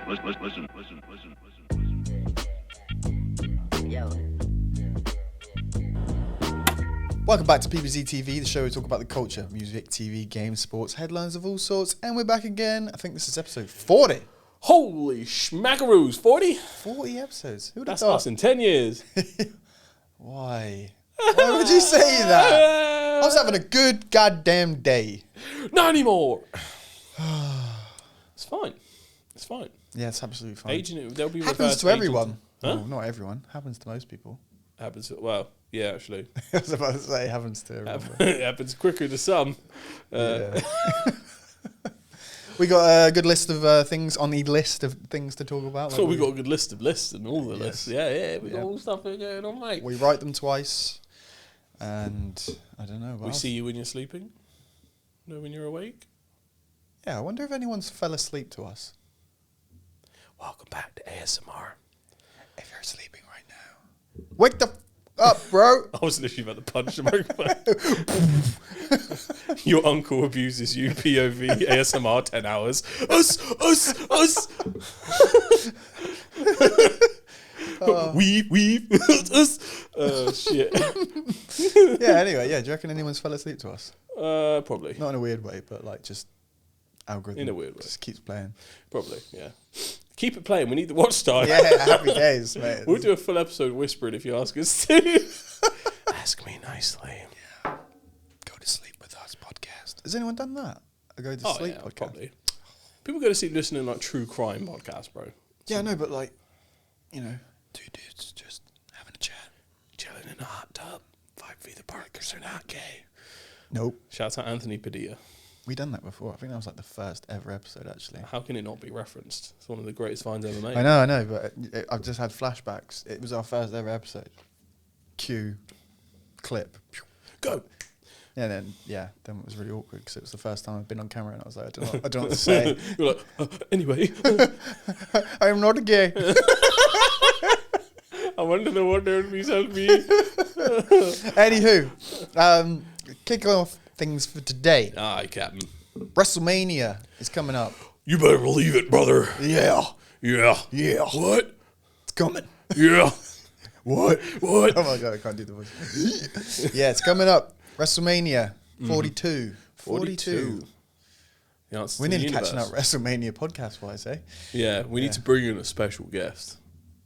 Listen. Yo. Welcome back to PBZ TV, the show where we talk about the culture, music, TV, games, sports, headlines of all sorts, and we're back again. I think this is episode 40. Holy schmackaroos, 40? 40 episodes. Who would have That's thought? us in 10 years. Why? Why would you say that? I was having a good goddamn day. Not anymore. It's fine. It's fine. Yeah, it's absolutely fine. Aging it, there'll be Happens reverse to everyone. Huh? Oh, not everyone. Happens to most people. Happens to, well, yeah, actually. I was about to say happens to everyone. It happens quicker to some. Yeah. We got a good list of things on the list of things to talk about. So we got a good list of lists and all the lists. Yeah, we got Yeah. all stuff going on, mate. We write them twice, and I don't know. We see you when you're sleeping. No, when you're awake. Yeah, I wonder if anyone's fell asleep to us. Welcome back to ASMR. If you're sleeping right now, wake the up, bro. I was literally about to punch the microphone. Your uncle abuses you, POV, ASMR, 10 hours. Us. Weave, us. Shit. Yeah, anyway, do you reckon anyone's fell asleep to us? Probably. Not in a weird way, but like just algorithm. In a weird way. Just keeps playing. Probably, yeah. Keep it playing. We need the watch time. Yeah, happy days, mate. We'll do a full episode whispering if you ask us to. Ask me nicely. Go to sleep with us podcast. Has anyone done that? A go to sleep podcast? Probably. People go to sleep listening to like true crime podcasts, bro. Yeah, I know, but like, you know, two dudes just having a chat. Chilling in a hot tub. 5 feet apart because they're not gay. Nope. Shout out Anthony Padilla. We done that before. I think that was like the first ever episode, actually. How can it not be referenced? It's one of the greatest finds ever made. I know, but I've just had flashbacks. It was our first ever episode. Cue, clip. Go. Yeah, then it was really awkward because it was the first time I've been on camera and I was like, I don't know what to say. You're like, anyway. I am not gay. I want to know what there would be me. Anywho, kicking off things for today. Aye, Captain. WrestleMania is coming up. You better believe it, brother. Yeah. What? It's coming. Yeah. What? What? Oh my God, I can't do the voice. Yeah, it's coming up. WrestleMania 42. 42. Yeah, it's We're the nearly universe. catching up WrestleMania podcast-wise, eh? Yeah, we need to bring in a special guest.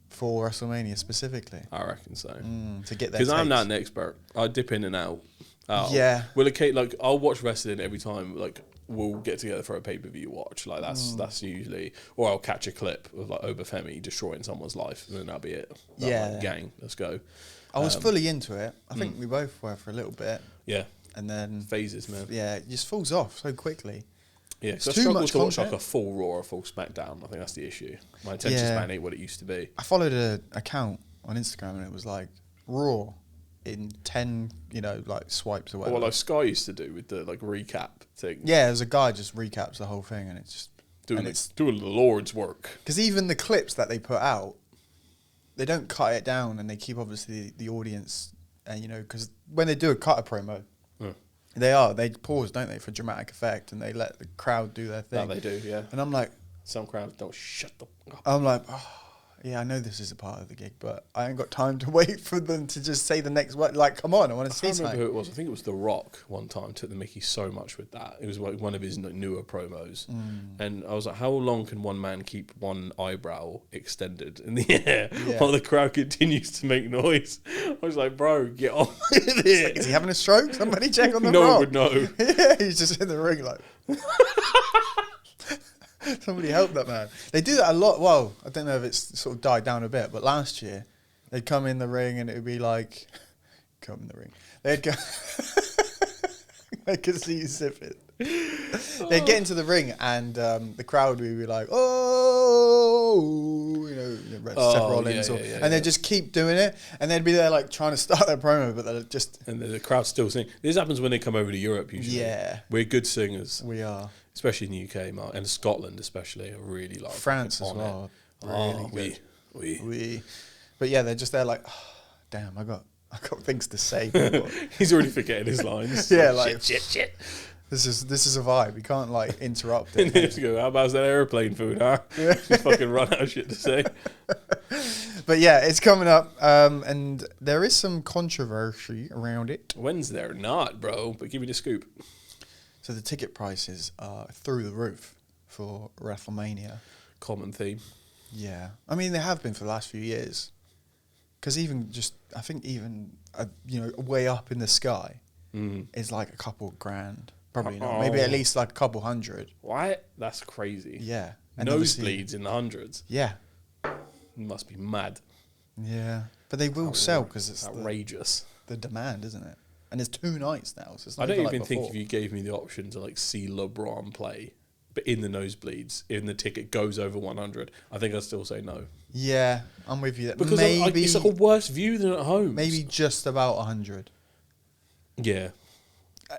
For WrestleMania specifically. I reckon so. To get their Because I'm takes. not an expert. I dip in and out. Yeah. I'll watch wrestling every time. Like, we'll get together for a pay-per-view watch. Like, that's usually... Or I'll catch a clip of, like, Obafemi destroying someone's life, and then that'll be it. Like, gang, let's go. I was fully into it. I think we both were for a little bit. Yeah. And then... Phases, man. Yeah, it just falls off so quickly. Yeah, It's because I too struggle much to watch content. like a full Raw or a full SmackDown. I think that's the issue. My attention Yeah. span ain't what it used to be. I followed an account on Instagram and it was like Raw in 10, like swipes or Or whatever. what like Sky used to do with the like recap thing. Yeah, there's a guy just recaps the whole thing and it's just... Doing the Lord's work. Because even the clips that they put out, they don't cut it down and they keep obviously the audience... And, because when they do a cutter promo... They pause, don't they, for dramatic effect, and they let the crowd do their thing. That they do, yeah. And I'm like, Some crowds don't shut the fuck up. I'm like, yeah, I know this is a part of the gig, but I ain't got time to wait for them to just say the next word. Like, come on, I want to I see can't remember something. who it was. I think it was The Rock one time took the mickey so much with that. It was like one of his newer promos. And I was like, how long can one man keep one eyebrow extended in the air while the crowd continues to make noise? I was like, bro, get on with it. Like, is he having a stroke? Somebody check on the No Rock. one would know. Yeah, he's just in the ring like... Somebody help that man. They do that a lot. Well, I don't know if it's sort of died down a bit, but last year they'd come in the ring and it would be like, come in the ring. They'd go, I could see you sipping. They'd get into the ring and the crowd would be like, oh, Seth Rollins. And they'd just keep doing it. And they'd be there like trying to start their promo, but they'd just... And the crowd still sing. This happens when they come over to Europe usually. Yeah. We're good singers. We are. Especially in the UK, Mark, and Scotland especially. I really like France as on well. It. Really good. We. But yeah, they're just there like, oh, damn, I got things to say. He's already forgetting his lines. Yeah, like shit. This is a vibe. You can't like interrupt it. You have to go, how about that aeroplane food, huh? Just fucking run out of shit to say. But yeah, it's coming up, and there is some controversy around it. When's there not, bro? But give me the scoop. So the ticket prices are through the roof for WrestleMania. Common theme. Yeah, I mean they have been for the last few years. Because I think even way up in the sky is like a couple grand. Probably not. Maybe at least like a couple hundred. What? That's crazy. Yeah. And Nosebleeds in the hundreds. Yeah. You must be mad. Yeah. But they will sell because it's outrageous. The demand, isn't it? And it's 2 nights now. So it's not I don't even like think if you gave me the option to like see LeBron play, but in the nosebleeds, in the ticket goes over 100, I think I'd still say no. Yeah, I'm with you. Because maybe it's like a worse view than at home. Maybe just about 100. Yeah.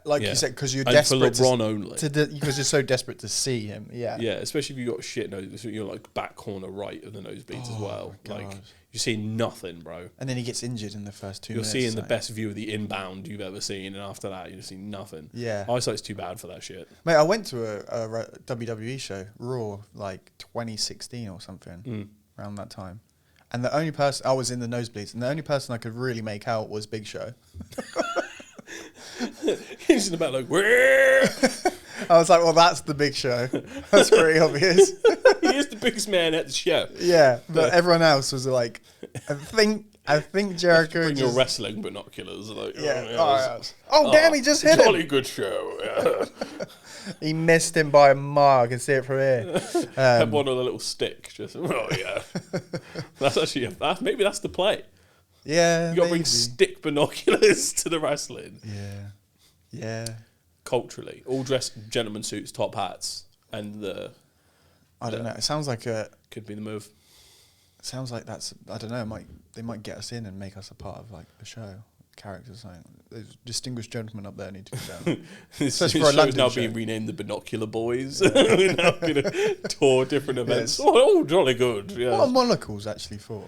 Like you said, because you're desperate for LeBron only. Because you're so desperate to see him. Yeah. Yeah, especially if you got shit nose, you're like back corner right of the nosebleeds as well. God. Like you're seeing nothing, bro. And then he gets injured in the first 2 You're minutes. seeing the best view of the inbound you've ever seen, and after that, you're seeing nothing. Yeah. Eyesight's too bad for that shit. Mate, I went to a WWE show, Raw, like 2016 or something, around that time. And the only person, I was in the nosebleeds, and the only person I could really make out was Big Show. He's in the back like, where? I was like, well, that's the Big Show. That's pretty obvious. He is the biggest man at the show. Yeah, but everyone else was like, I think Jericho Bring your wrestling binoculars. Like, yeah. Damn, he just hit him. Jolly good show. Yeah. He missed him by a mile. I can see it from here. Had one with a little stick. Just that's actually maybe that's the play. Yeah, you got to bring stick binoculars to the wrestling. Yeah. Culturally, all dressed gentleman suits, top hats, and I don't know. It sounds like could be the move. It sounds like that's. I don't know. They might get us in and make us a part of like the show. Characters saying there's distinguished gentlemen up there need to go down. This show is now being renamed the Binocular Boys. We're now going to tour different events. Yes. Oh, jolly good. Yeah. What are monocles actually for?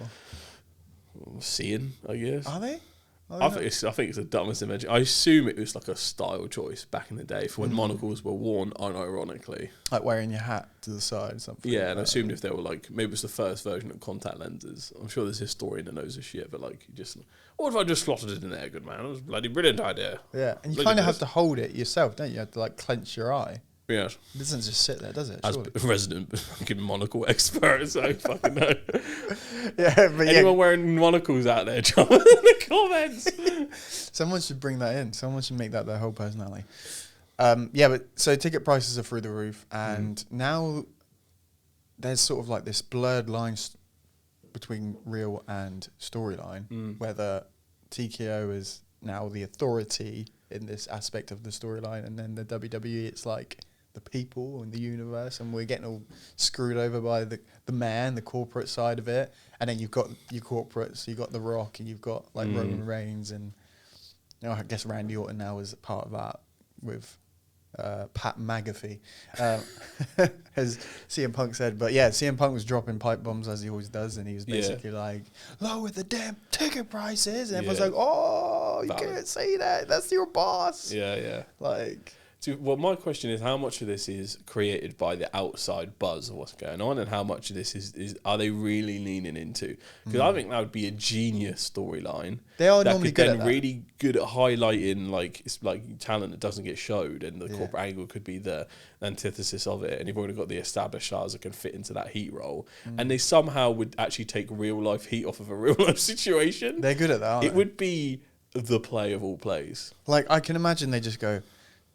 Seeing, I guess. Are they? I think it's the dumbest invention. I assume it was like a style choice back in the day for when monocles were worn unironically. Like wearing your hat to the side or something. Yeah, and I assumed if they were like, maybe it was the first version of contact lenses. I'm sure there's a historian that knows this shit, but like, what if I just slotted it in there, good man? It was a bloody brilliant idea. Yeah, and you kind of have to hold it yourself, don't you? You have to like clench your eye. Yeah. It doesn't just sit there, does it? As a resident fucking monocle expert, so I fucking know. Yeah, but anyone wearing monocles out there, jump in the comments. Someone should bring that in. Someone should make that their whole personality. But so ticket prices are through the roof, and now there's sort of like this blurred line between real and storyline, whether TKO is now the authority in this aspect of the storyline, and then the WWE, it's like the people and the universe, and we're getting all screwed over by the man, the corporate side of it, and then you've got your corporates, you've got The Rock, and you've got like Roman Reigns, and I guess Randy Orton now is a part of that with Pat McAfee, as CM Punk said. But yeah, CM Punk was dropping pipe bombs as he always does, and he was basically like, lower the damn ticket prices, and everyone's like, oh, you can't say that, that's your boss. Yeah. Like, well, my question is, how much of this is created by the outside buzz of what's going on, and how much of this is are they really leaning into? Because I think that would be a genius storyline. They are normally good at that. Really good at highlighting it's like talent that doesn't get showed, and the corporate angle could be the antithesis of it. And you've already got the established stars that can fit into that heat role, and they somehow would actually take real life heat off of a real life situation. They're good at that. Aren't it would be the play of all plays. Like, I can imagine they just go,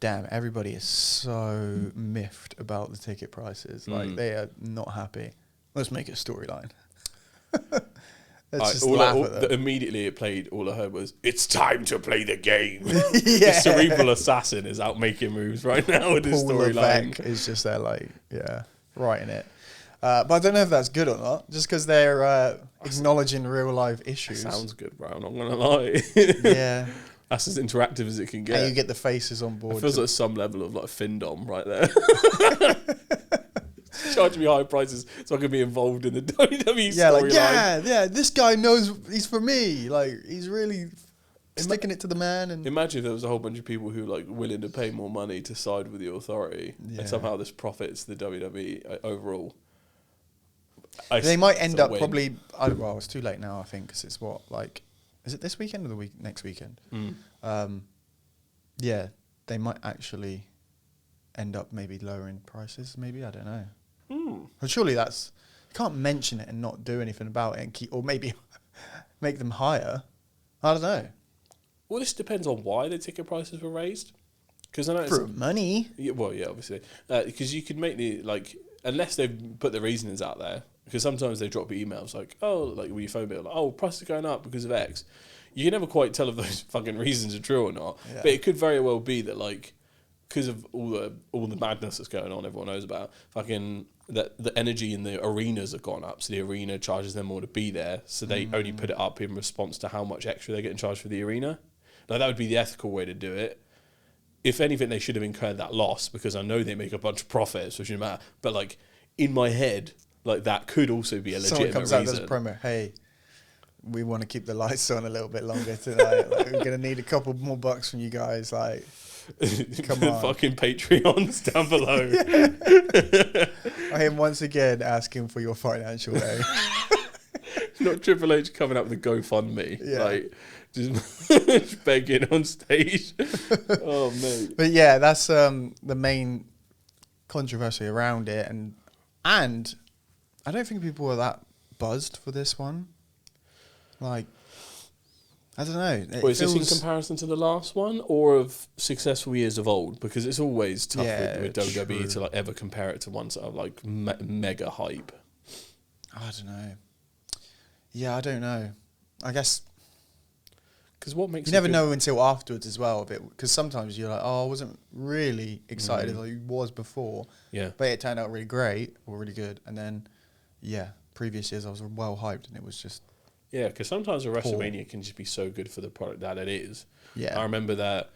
damn, everybody is so miffed about the ticket prices. Like, they are not happy. Let's make it a storyline. Let's just laugh at them. Immediately it played, all I heard was, it's time to play the game. The cerebral assassin is out making moves right now with his storyline. Is just there, like, writing it. But I don't know if that's good or not, just because they're acknowledging real life issues. Sounds good, bro. I'm not going to lie. Yeah. That's as interactive as it can get. And you get the faces on board. It feels like some level of like Findom right there. Charging me high prices so I can be involved in the WWE storyline. Yeah, this guy knows he's for me. Like, he's really sticking it to the man. And imagine if there was a whole bunch of people who like willing to pay more money to side with the authority, and somehow this profits the WWE overall. They might end up probably. Well, it's too late now, I think, because it's is it this weekend or the next weekend? Yeah, they might actually end up maybe lowering prices. Maybe, I don't know. But surely you can't mention it and not do anything about it, or maybe make them higher. I don't know. Well, this depends on why the ticket prices were raised. Because I know for money. Yeah, well, yeah, obviously, because you could make unless they've put the reasonings out there. Because sometimes they drop emails like, oh, like with your phone bill, like, oh, prices are going up because of X. You can never quite tell if those fucking reasons are true or not. Yeah. But it could very well be that because of all the madness that's going on, everyone knows about, fucking that the energy in the arenas have gone up, so the arena charges them more to be there, so they only put it up in response to how much extra they're getting charged for the arena. Now that would be the ethical way to do it. If anything, they should have incurred that loss, because I know they make a bunch of profits, which doesn't matter. But in my head, that could also be a legitimate reason. Someone comes out with a promo, hey, we want to keep the lights on a little bit longer tonight. We're going to need a couple more bucks from you guys. Come on. Fucking Patreons down below. I am once again asking for your financial aid. Not Triple H coming up with a GoFundMe. Yeah. Just begging on stage. Oh, mate. But yeah, that's the main controversy around it. And I don't think people were that buzzed for this one. I don't know. Is this in comparison to the last one, or of successful years of old? Because it's always tough with WWE to ever compare it to ones that are mega hype. I don't know. Yeah, I don't know. I guess because what makes you never know until afterwards as well. Because sometimes you're like, oh, I wasn't really excited as I was before. Yeah, but it turned out really great or really good, and then previous years I was well hyped, and it was just. Yeah, because sometimes a WrestleMania can just be so good for the product that it is. Yeah, I remember that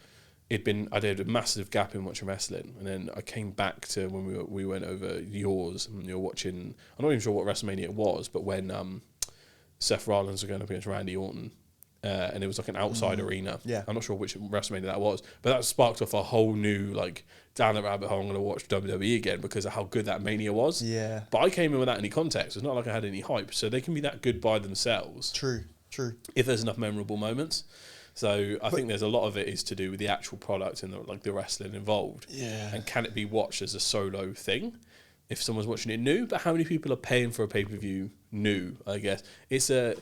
I did a massive gap in watching wrestling, and then I came back to when we went over yours, and you were watching. I'm not even sure what WrestleMania it was, but when Seth Rollins was going up against Randy Orton, and it was an outside arena. Yeah, I'm not sure which WrestleMania that was, but that sparked off a whole new down the rabbit hole. I'm going to watch WWE again because of how good that Mania was. Yeah, but I came in without any context. It's not like I had any hype, so they can be that good by themselves. True. If there's enough memorable moments. So I think there's a lot of it is to do with the actual product and the wrestling involved. Yeah. And can it be watched as a solo thing? If someone's watching it new, but how many people are paying for a pay-per-view new, I guess. But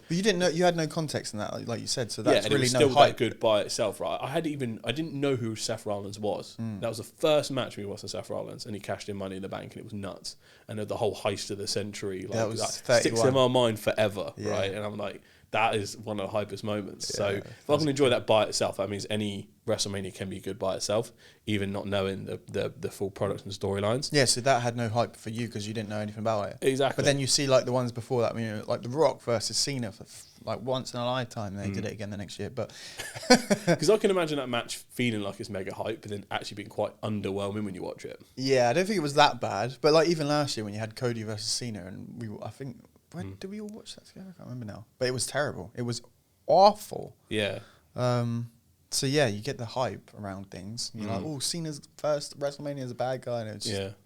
you didn't know, you had no context in that, like you said, so that's really still that good by itself, right? I didn't know who Seth Rollins was. That was the first match we watched with Seth Rollins, and he cashed in Money in the Bank, and it was nuts. And the whole heist of the century, that sticks in my mind forever, right? And I'm like, that is one of the hypest moments. Yeah, so if I can enjoy that by itself, that means any WrestleMania can be good by itself, even not knowing the full product and storylines. Yeah, so that had no hype for you because you didn't know anything about it. Exactly. But then you see the ones before that, The Rock versus Cena for once in a lifetime. They did it again the next year, but because I can imagine that match feeling like it's mega hype, but then actually being quite underwhelming when you watch it. Yeah, I don't think it was that bad. But even last year when you had Cody versus Cena, and I think. When did we all watch that together? I can't remember now. But it was terrible. It was awful. Yeah. So yeah, you get the hype around things. You're like, oh, Cena's first WrestleMania as a bad guy, and it's just,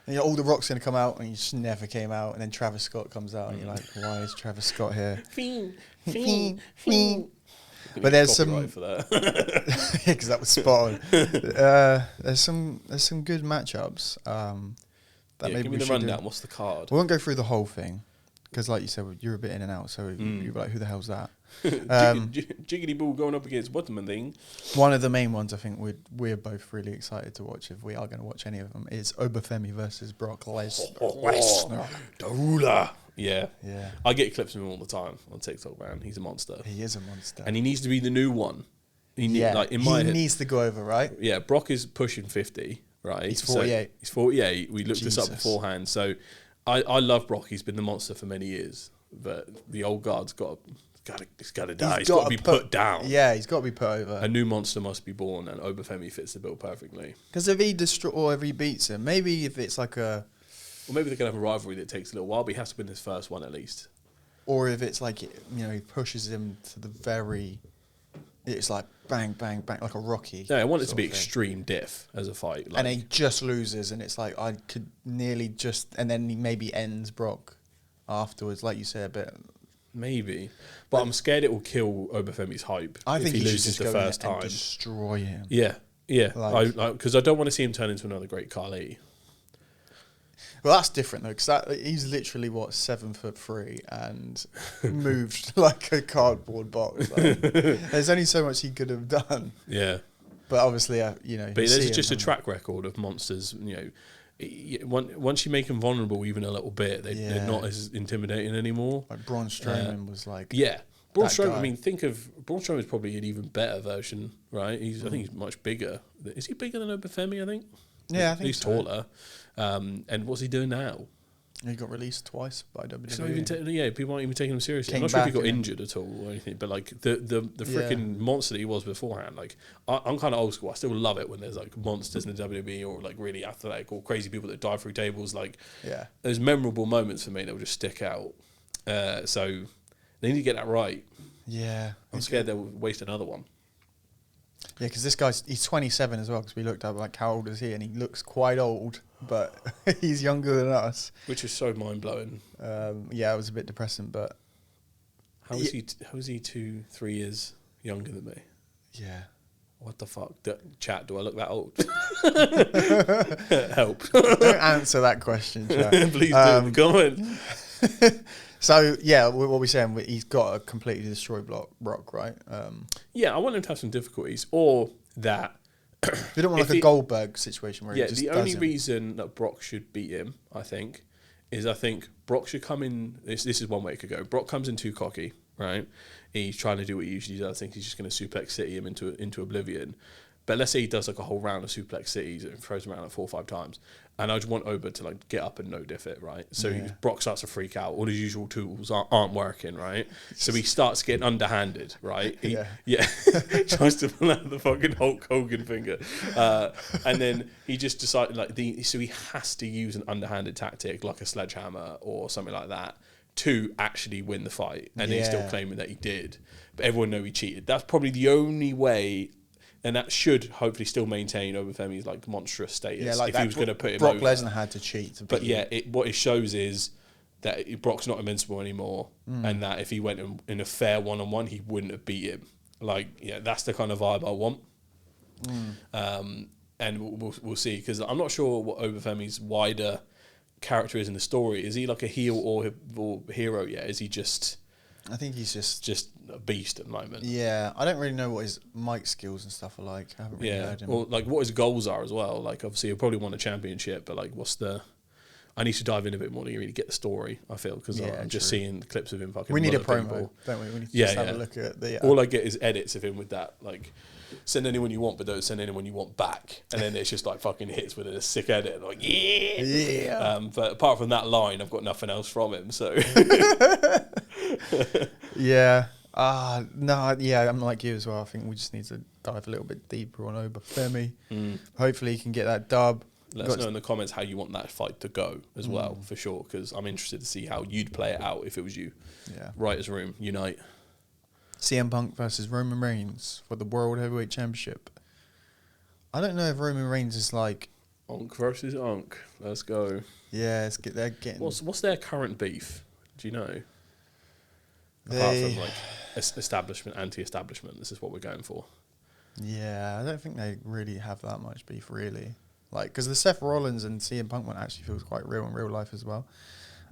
and all the Rock's gonna come out, and he just never came out. And then Travis Scott comes out, and you're like, why is Travis Scott here? Fiend. But there's some for that because that was spot on. There's some good matchups. Maybe give me the rundown. What's the card? We won't go through the whole thing because, like you said, you're a bit in and out. So you're like, who the hell's that? Jiggity Boo going up against Waterman thing. One of the main ones I think we're both really excited to watch, if we are going to watch any of them, is Obafemi versus Brock Lesnar. The ruler. Yeah. I get clips of him all the time on TikTok, man. He's a monster. He is a monster. And he needs to be the new one. He needs to go over, right? Yeah, Brock is pushing 50. Right, he's 48. He's 48. We looked this up beforehand. So, I love Brock. He's been the monster for many years, but the old guard's got to die. He's got to be put down. Yeah, he's got to be put over. A new monster must be born, and Obafemi fits the bill perfectly. Because if he if he beats him, maybe if it's or maybe they can have a rivalry that takes a little while, but he has to win his first one at least. Or if it's he pushes him to the very it's like bang, bang, bang, like a Rocky. No, I want it to be extreme diff as a fight. And he just loses, and it's like I could nearly just, and then he maybe ends Brock afterwards, like you said, a bit. Maybe, but I'm scared it will kill Obafemi's hype. I think he he loses should just the go first in time. and destroy him. Yeah, yeah. Like, Because I don't want to see him turn into another great Khali. Well, that's different though, because he's literally 7'3" and moved like a cardboard box. Like, there's only so much he could have done. Yeah, but obviously, you know. But there's just a track record of monsters. You know, once you make them vulnerable even a little bit, they're not as intimidating anymore. Like Braun Strowman was like, Braun Strowman. I mean, think of Braun Strowman is probably an even better version, right? I think he's much bigger. Is he bigger than Obafemi? I think. Yeah, I think he's taller. And what's he doing now? He got released twice by WWE. It's not even people aren't even taking him seriously. I'm not sure if he got injured at all or anything, but like the freaking monster that he was beforehand. Like I'm kind of old school. I still love it when there's like monsters in the WWE or like really athletic or crazy people that dive through tables. Like there's memorable moments for me that will just stick out. So they need to get that right. Yeah, I'm scared they'll waste another one. Yeah, because this he's 27 as well. Because we looked up like how old is he, and he looks quite old, but he's younger than us, which is so mind blowing. Yeah, it was a bit depressing, but how is he? How is he 2-3 years younger than me? Yeah. What the fuck? Chat, do I look that old? Help. Don't answer that question, chat. Please do in the comment. So, yeah, what we're saying, he's got a completely destroyed Brock, right? Yeah, I want him to have some difficulties, or that... We don't want like a Goldberg situation where he just the only reason that Brock should beat him, I think Brock should come in... This is one way it could go. Brock comes in too cocky, right? He's trying to do what he usually does. I think he's just going to suplex City him into oblivion. But let's say he does like a whole round of suplex cities and throws him around like 4 or 5 times. And I just want Oba to like get up and no diff it, right? So Brock starts to freak out. All his usual tools aren't working, right? So he starts getting underhanded, right? Tries to pull out the fucking Hulk Hogan finger. And then he just decided so he has to use an underhanded tactic like a sledgehammer or something like that to actually win the fight. And he's still claiming that he did. But everyone know he cheated. That's probably the only way. And that should hopefully still maintain Obafemi's like monstrous status. Yeah, like if he was going to put him Brock over. Lesnar had to cheat. But what it shows is that Brock's not invincible anymore, and that if he went in a fair one-on-one, he wouldn't have beat him. That's the kind of vibe I want. And we'll see, because I'm not sure what Obafemi's wider character is in the story. Is he like a heel or hero yet? Is he just? I think he's just a beast at the moment. Yeah, I don't really know what his mic skills and stuff are like. I haven't really heard him. Or like what his goals are as well. Like obviously he'll probably want a championship, but like I need to dive in a bit more to really get the story, I feel, because I'm just seeing the clips of him fucking. We need a promo, people. Don't we? We need to just have a look at the. All I get is edits of him with that, like, send anyone you want, but don't send anyone you want back. And then it's just like fucking hits with a sick edit, like yeah. But apart from that line, I've got nothing else from him. So. Yeah. No. Yeah, I'm like you as well. I think we just need to dive a little bit deeper on Obafemi. Hopefully, he can get that dub. Let us know in the comments how you want that fight to go as well, for sure, because I'm interested to see how you'd play it out if it was you. Yeah. Writers' room, unite. CM Punk versus Roman Reigns for the World Heavyweight Championship. I don't know if Roman Reigns is like... Onk versus Onk. Let's go. Yeah, they're getting... What's their current beef? Do you know? Apart from like establishment, anti-establishment, this is what we're going for. Yeah, I don't think they really have that much beef, really. Like, because the Seth Rollins and CM Punk one actually feels quite real in real life as well.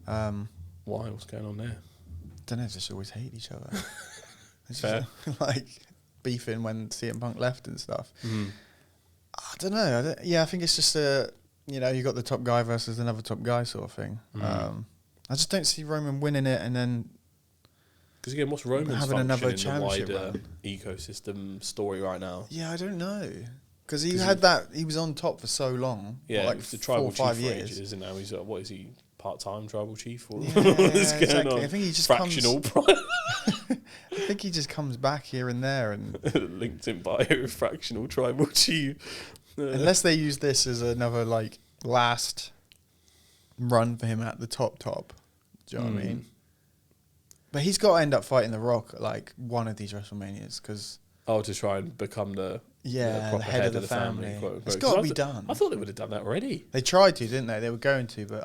Why? What's going on there? Don't know, they just always hate each other. It's Fair. just, like, beefing when CM Punk left and stuff. I don't know. I think it's just you got the top guy versus another top guy sort of thing. I just don't see Roman winning it and then... Because again, what's Roman's having another function in the wider run? Ecosystem story right now? Yeah, I don't know. Because he was on top for so long. Yeah, like the tribal 4 or 5 chief years. ages, and now he's what is he, part-time tribal chief? Or Yeah, what's going exactly. on? I think he just fractional. I think he just comes back here and there and LinkedIn bio, fractional tribal chief. Unless they use this as another like last run for him at the top. Do you know what I mean? But he's got to end up fighting The Rock like one of these WrestleManias because Oh, to try and become the proper head of the family. quote unquote. It's got to be done. I thought they would have done that already. They tried to, didn't they? They were going to, but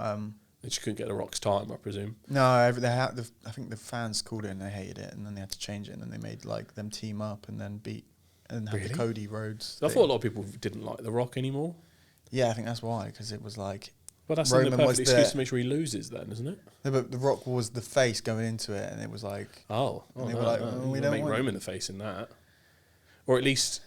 they just couldn't get The Rock's time, I presume. no. I think the fans called it and they hated it, and then they had to change it, and then they made like them team up and then beat and have the Cody Rhodes. I thought a lot of people didn't like The Rock anymore. Yeah, I think that's why, because it was like. But that's the perfect excuse to make sure he loses, then, isn't it? No, but The Rock was the face going into it, and it was like. They were like, we don't make want Roman the face in that, or at least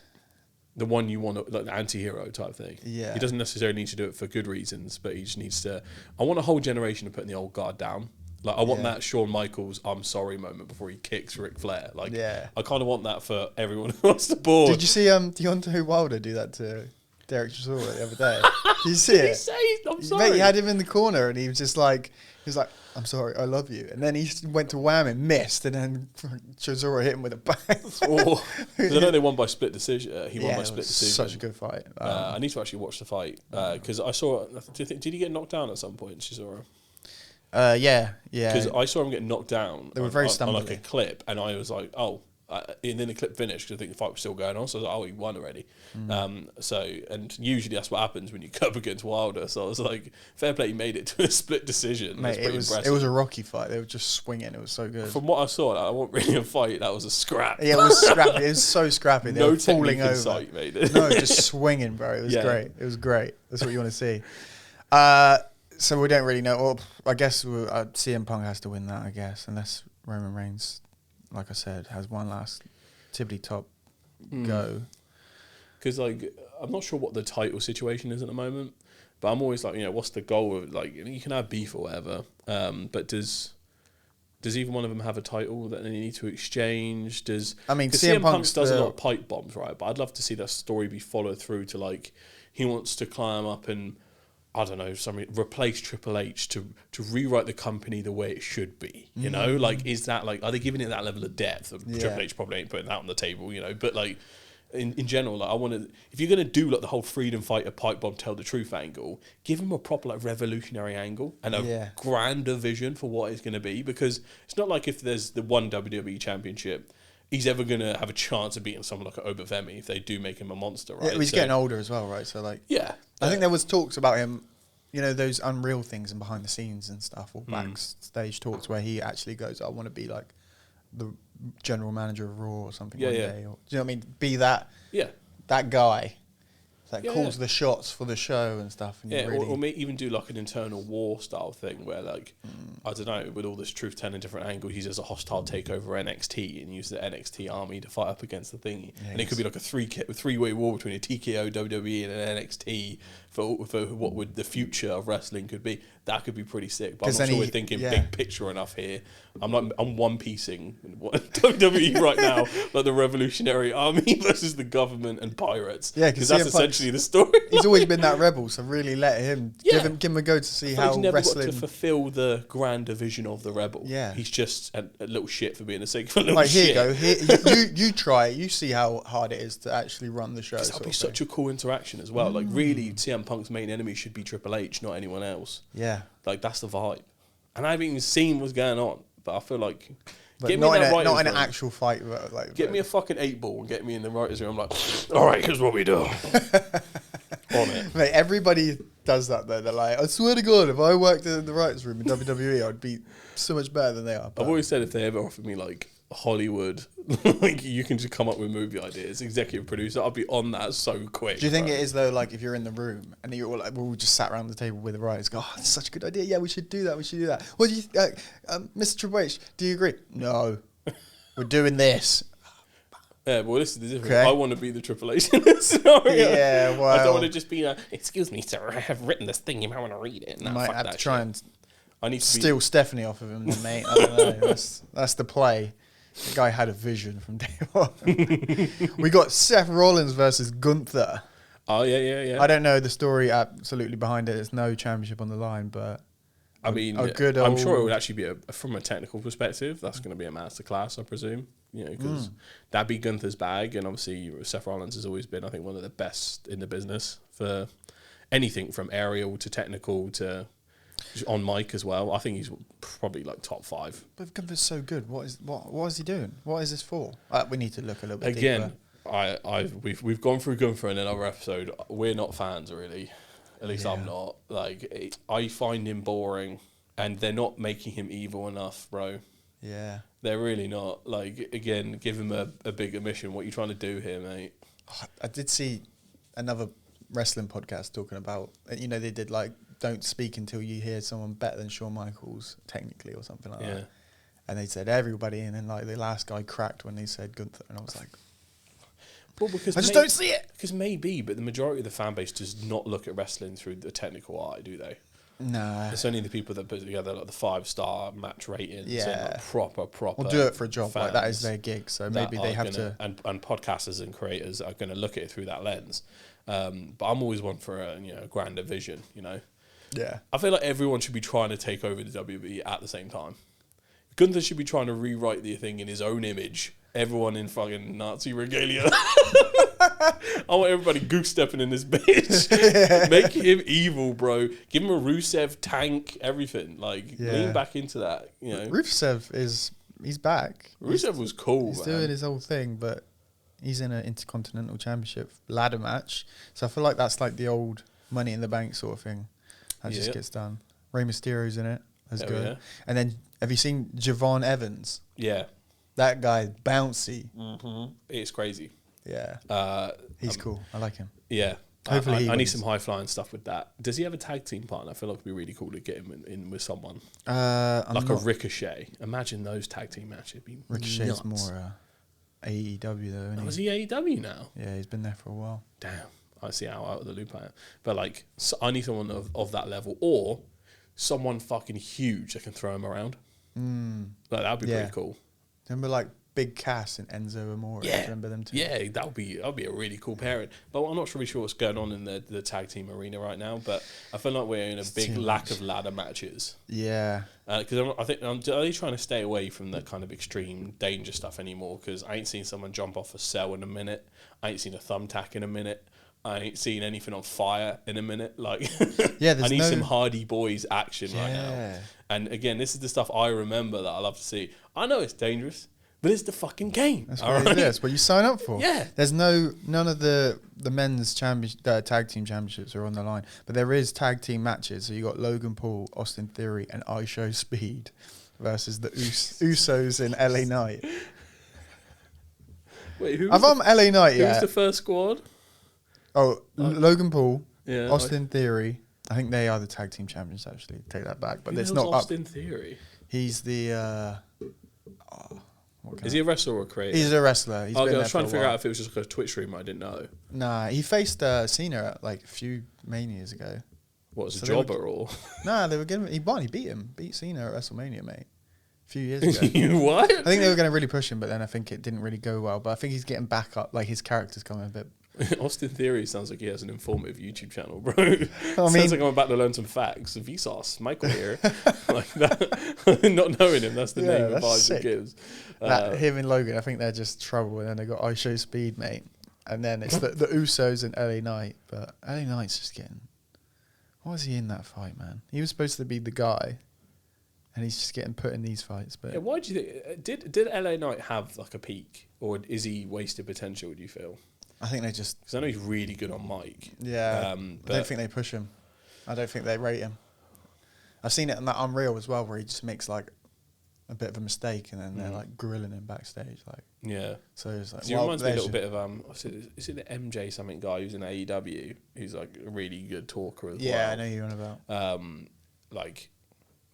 the one you want, like the anti-hero type thing. Yeah, he doesn't necessarily need to do it for good reasons, but he just needs to. I want a whole generation of putting the old guard down. Like I want that Shawn Michaels "I'm sorry" moment before he kicks Ric Flair. Like I kind of want that for everyone across the board. Did you see Deontay Wilder do that to Derek Chisora the other day? Did you see it? Did he say I'm sorry? Mate, he had him in the corner, and he was just like, "I'm sorry, I love you." And then he went to wham and missed, and then Chisora hit him with a bang. I know they won by split decision. He won by split decision. Such a good fight. I need to actually watch the fight because I saw. Did he get knocked down at some point, Chisora? Yeah. Because I saw him get knocked down. They were very on like a clip, and I was like, oh. And then the clip finished because I think the fight was still going on. So I was like, oh, he won already. And usually that's what happens when you go up against Wilder. So I was like, fair play, he made it to a split decision. Mate, it was a rocky fight. They were just swinging. It was so good. From what I saw, that wasn't really a fight. That was a scrap. Yeah, it was scrappy. It was so scrappy. They were falling over. Sight, mate. No, just swinging, bro. It was great. It was great. That's what you want to see. So we don't really know. Well, I guess CM Punk has to win that, I guess, unless Roman Reigns, like I said, has one last tippity top go. Because like I'm not sure what the title situation is at the moment, but I'm always like, what's the goal of, like, you can have beef or whatever, but does either one of them have a title that they need to exchange? CM Punk does a lot of pipe bombs, right? But I'd love to see that story be followed through to, like, he wants to climb up and, I don't know, replace Triple H to rewrite the company the way it should be. You know, like, is that, like, are they giving it that level of depth? Triple H probably ain't putting that on the table, but like in general, like, I want to, if you're gonna do like the whole freedom fighter pipe bomb tell the truth angle, give him a proper like revolutionary angle and a grander vision for what it's gonna be, because it's not like if there's the one WWE championship, he's ever going to have a chance of beating someone like Obafemi if they do make him a monster, right? Yeah, he's getting older as well, right? So, like... Yeah. I think there was talks about him, those unreal things and behind the scenes and stuff, or backstage talks where he actually goes, I want to be, like, the general manager of Raw or something one day. Or, do you know what I mean? Be that guy that calls the shots for the show and stuff. And or may even do like an internal war style thing where, like, I don't know, with all this truth telling different angles, he does a hostile takeover NXT and use the NXT army to fight up against the thingy. Yeah, and it could be like a three-way war between a TKO, WWE and an NXT for what would the future of wrestling could be. That could be pretty sick. But I'm not sure we're thinking big picture enough here. I'm one-piecing WWE right now, like the Revolutionary Army versus the government and pirates. Yeah, because that's essentially the story. He's always been that rebel, so really let him give him a go to see how he's never wrestling. Got to fulfill the grander vision of the rebel. Yeah, he's just a little shit for being the sake of a little shit. Here you go. You try it. You see how hard it is to actually run the show. That'd be such a cool interaction as well. Like, really, CM Punk's main enemy should be Triple H, not anyone else. Yeah, like, that's the vibe. And I haven't even seen what's going on, but I feel like not in an actual fight. Like, get me a fucking 8-ball and get me in the writers' room. I'm like, all right, here's what we do. On it, mate. Everybody does that though. They're like, I swear to God, if I worked in the writers' room in WWE, I'd be so much better than they are. But I've always said if they ever offered me like Hollywood, like, you can just come up with movie ideas, executive producer, I'll be on that so quick. Do you think it is though, like, if you're in the room and you're all like, we're all just sat around the table with the writers, go, oh, that's such a good idea. Yeah, we should do that. What do you, Mr. Triple H, do you agree? No, we're doing this. Yeah, well, this is the difference. Okay. I want to be the Triple H in this scenario. Yeah, well, I don't want to just be excuse me, sir, I have written this thing. You might want to read it. No, might have to try and steal Stephanie off of him, then, mate. I don't know. That's the play. The guy had a vision from day one. We got Seth Rollins versus Gunther. Oh, yeah. I don't know the story absolutely behind it. There's no championship on the line, but... I mean, I'm sure it would actually be, from a technical perspective, that's going to be a masterclass, I presume. Because that'd be Gunther's bag, and obviously Seth Rollins has always been, I think, one of the best in the business for anything from aerial to technical to on mic as well. I think he's probably like top 5. But Gunther's so good. What is he doing? What is this for? We need to look a little bit again. deeper. we've gone through Gunther in another episode. We're not fans, really. At least I'm not. Like, I find him boring, and they're not making him evil enough, bro. Yeah. They're really not. Like, again, give him a bigger mission. What are you trying to do here, mate? I did see another wrestling podcast talking about, they did like, don't speak until you hear someone better than Shawn Michaels, technically, or something like that. And they said everybody, and then like the last guy cracked when they said Gunther, and I was like, well, because I just don't see it. Because maybe, but the majority of the fan base does not look at wrestling through the technical eye, do they? Nah. It's only the people that put together like the 5-star match ratings. Yeah. And, like, proper. We'll do it for a job. Like, that is their gig, so maybe they have to. And podcasters and creators are going to look at it through that lens. But I'm always one for a grander vision. Yeah. I feel like everyone should be trying to take over the WWE at the same time. Gunther should be trying to rewrite the thing in his own image. Everyone in fucking Nazi regalia. I want everybody goose stepping in this bitch. Make him evil, bro. Give him a Rusev tank, everything. Like, lean back into that. Rusev he's back. Rusev was cool. He's doing his whole thing, but he's in an Intercontinental Championship ladder match. So I feel like that's like the old Money in the Bank sort of thing. That just gets done. Rey Mysterio's in it. That's good. Yeah. And then, have you seen Javon Evans? Yeah. That guy's bouncy. Mm-hmm. It's crazy. Yeah. He's cool. I like him. Yeah. Hopefully I need some high-flying stuff with that. Does he have a tag team partner? I feel like it'd be really cool to get him in with someone. Like a Ricochet. Imagine those tag team matches. Ricochet's more AEW, though, isn't he? Is he AEW now? Yeah, he's been there for a while. Damn. I see how out of the loop I am. But, like, so I need someone of that level. Or someone fucking huge that can throw him around. Like, that would be pretty cool. Remember, like, Big Cass and Enzo Amore? Yeah. Remember them too? Yeah, that would be a really cool pairing. But I'm not really sure what's going on in the tag team arena right now. But I feel like we're in a big lack of ladder matches. Yeah. Because I think, are they trying to stay away from the kind of extreme danger stuff anymore? Because I ain't seen someone jump off a cell in a minute. I ain't seen a thumbtack in a minute. I ain't seen anything on fire in a minute. Like, I need some Hardy Boys action right now. And again, this is the stuff I remember that I love to see. I know it's dangerous, but it's the fucking game. That's what it is. That's what you sign up for. Yeah. There's none of the men's tag team championships are on the line, but there is tag team matches. So you got Logan Paul, Austin Theory, and I Show Speed versus the Usos in LA Knight. Wait, who? I'm LA Knight. Who was the first squad? Oh, Logan Paul, yeah, Austin Theory. I think they are the tag team champions, actually. Take that back. But it's not Austin Theory? He's the... is he a wrestler or a creator? He's a wrestler. I was trying to figure out if it was just like a Twitch stream. I didn't know. Nah, he faced Cena like a few Manias ago. What, was a jobber or? Nah, they were getting... He won. He beat him. Beat Cena at WrestleMania, mate. A few years ago. What? I think they were going to really push him, but then I think it didn't really go well. But I think he's getting back up. Like, his character's coming a bit... Austin Theory sounds like he has an informative YouTube channel, bro. Sounds like I'm about to learn some facts. Vsauce, Michael here. Like that. Not knowing him, that's the name of Boiz gives. Him and Logan, I think they're just trouble. And then they got I Show Speed, mate. And then it's the Usos and LA Knight. But LA Knight's just getting... Why was he in that fight, man? He was supposed to be the guy. And he's just getting put in these fights. But yeah, why do you think... Did LA Knight have like a peak? Or is he wasted potential, do you feel? I think they just... Because I know he's really good on mic. Yeah, I don't think they push him. I don't think they rate him. I've seen it in that Unreal as well, where he just makes like a bit of a mistake, and then they're like grilling him backstage. Like, yeah. So it's like... He reminds me a little bit of... is it the MJ something guy who's in AEW? Who's like a really good talker as well. Yeah, I know you're on about. Like...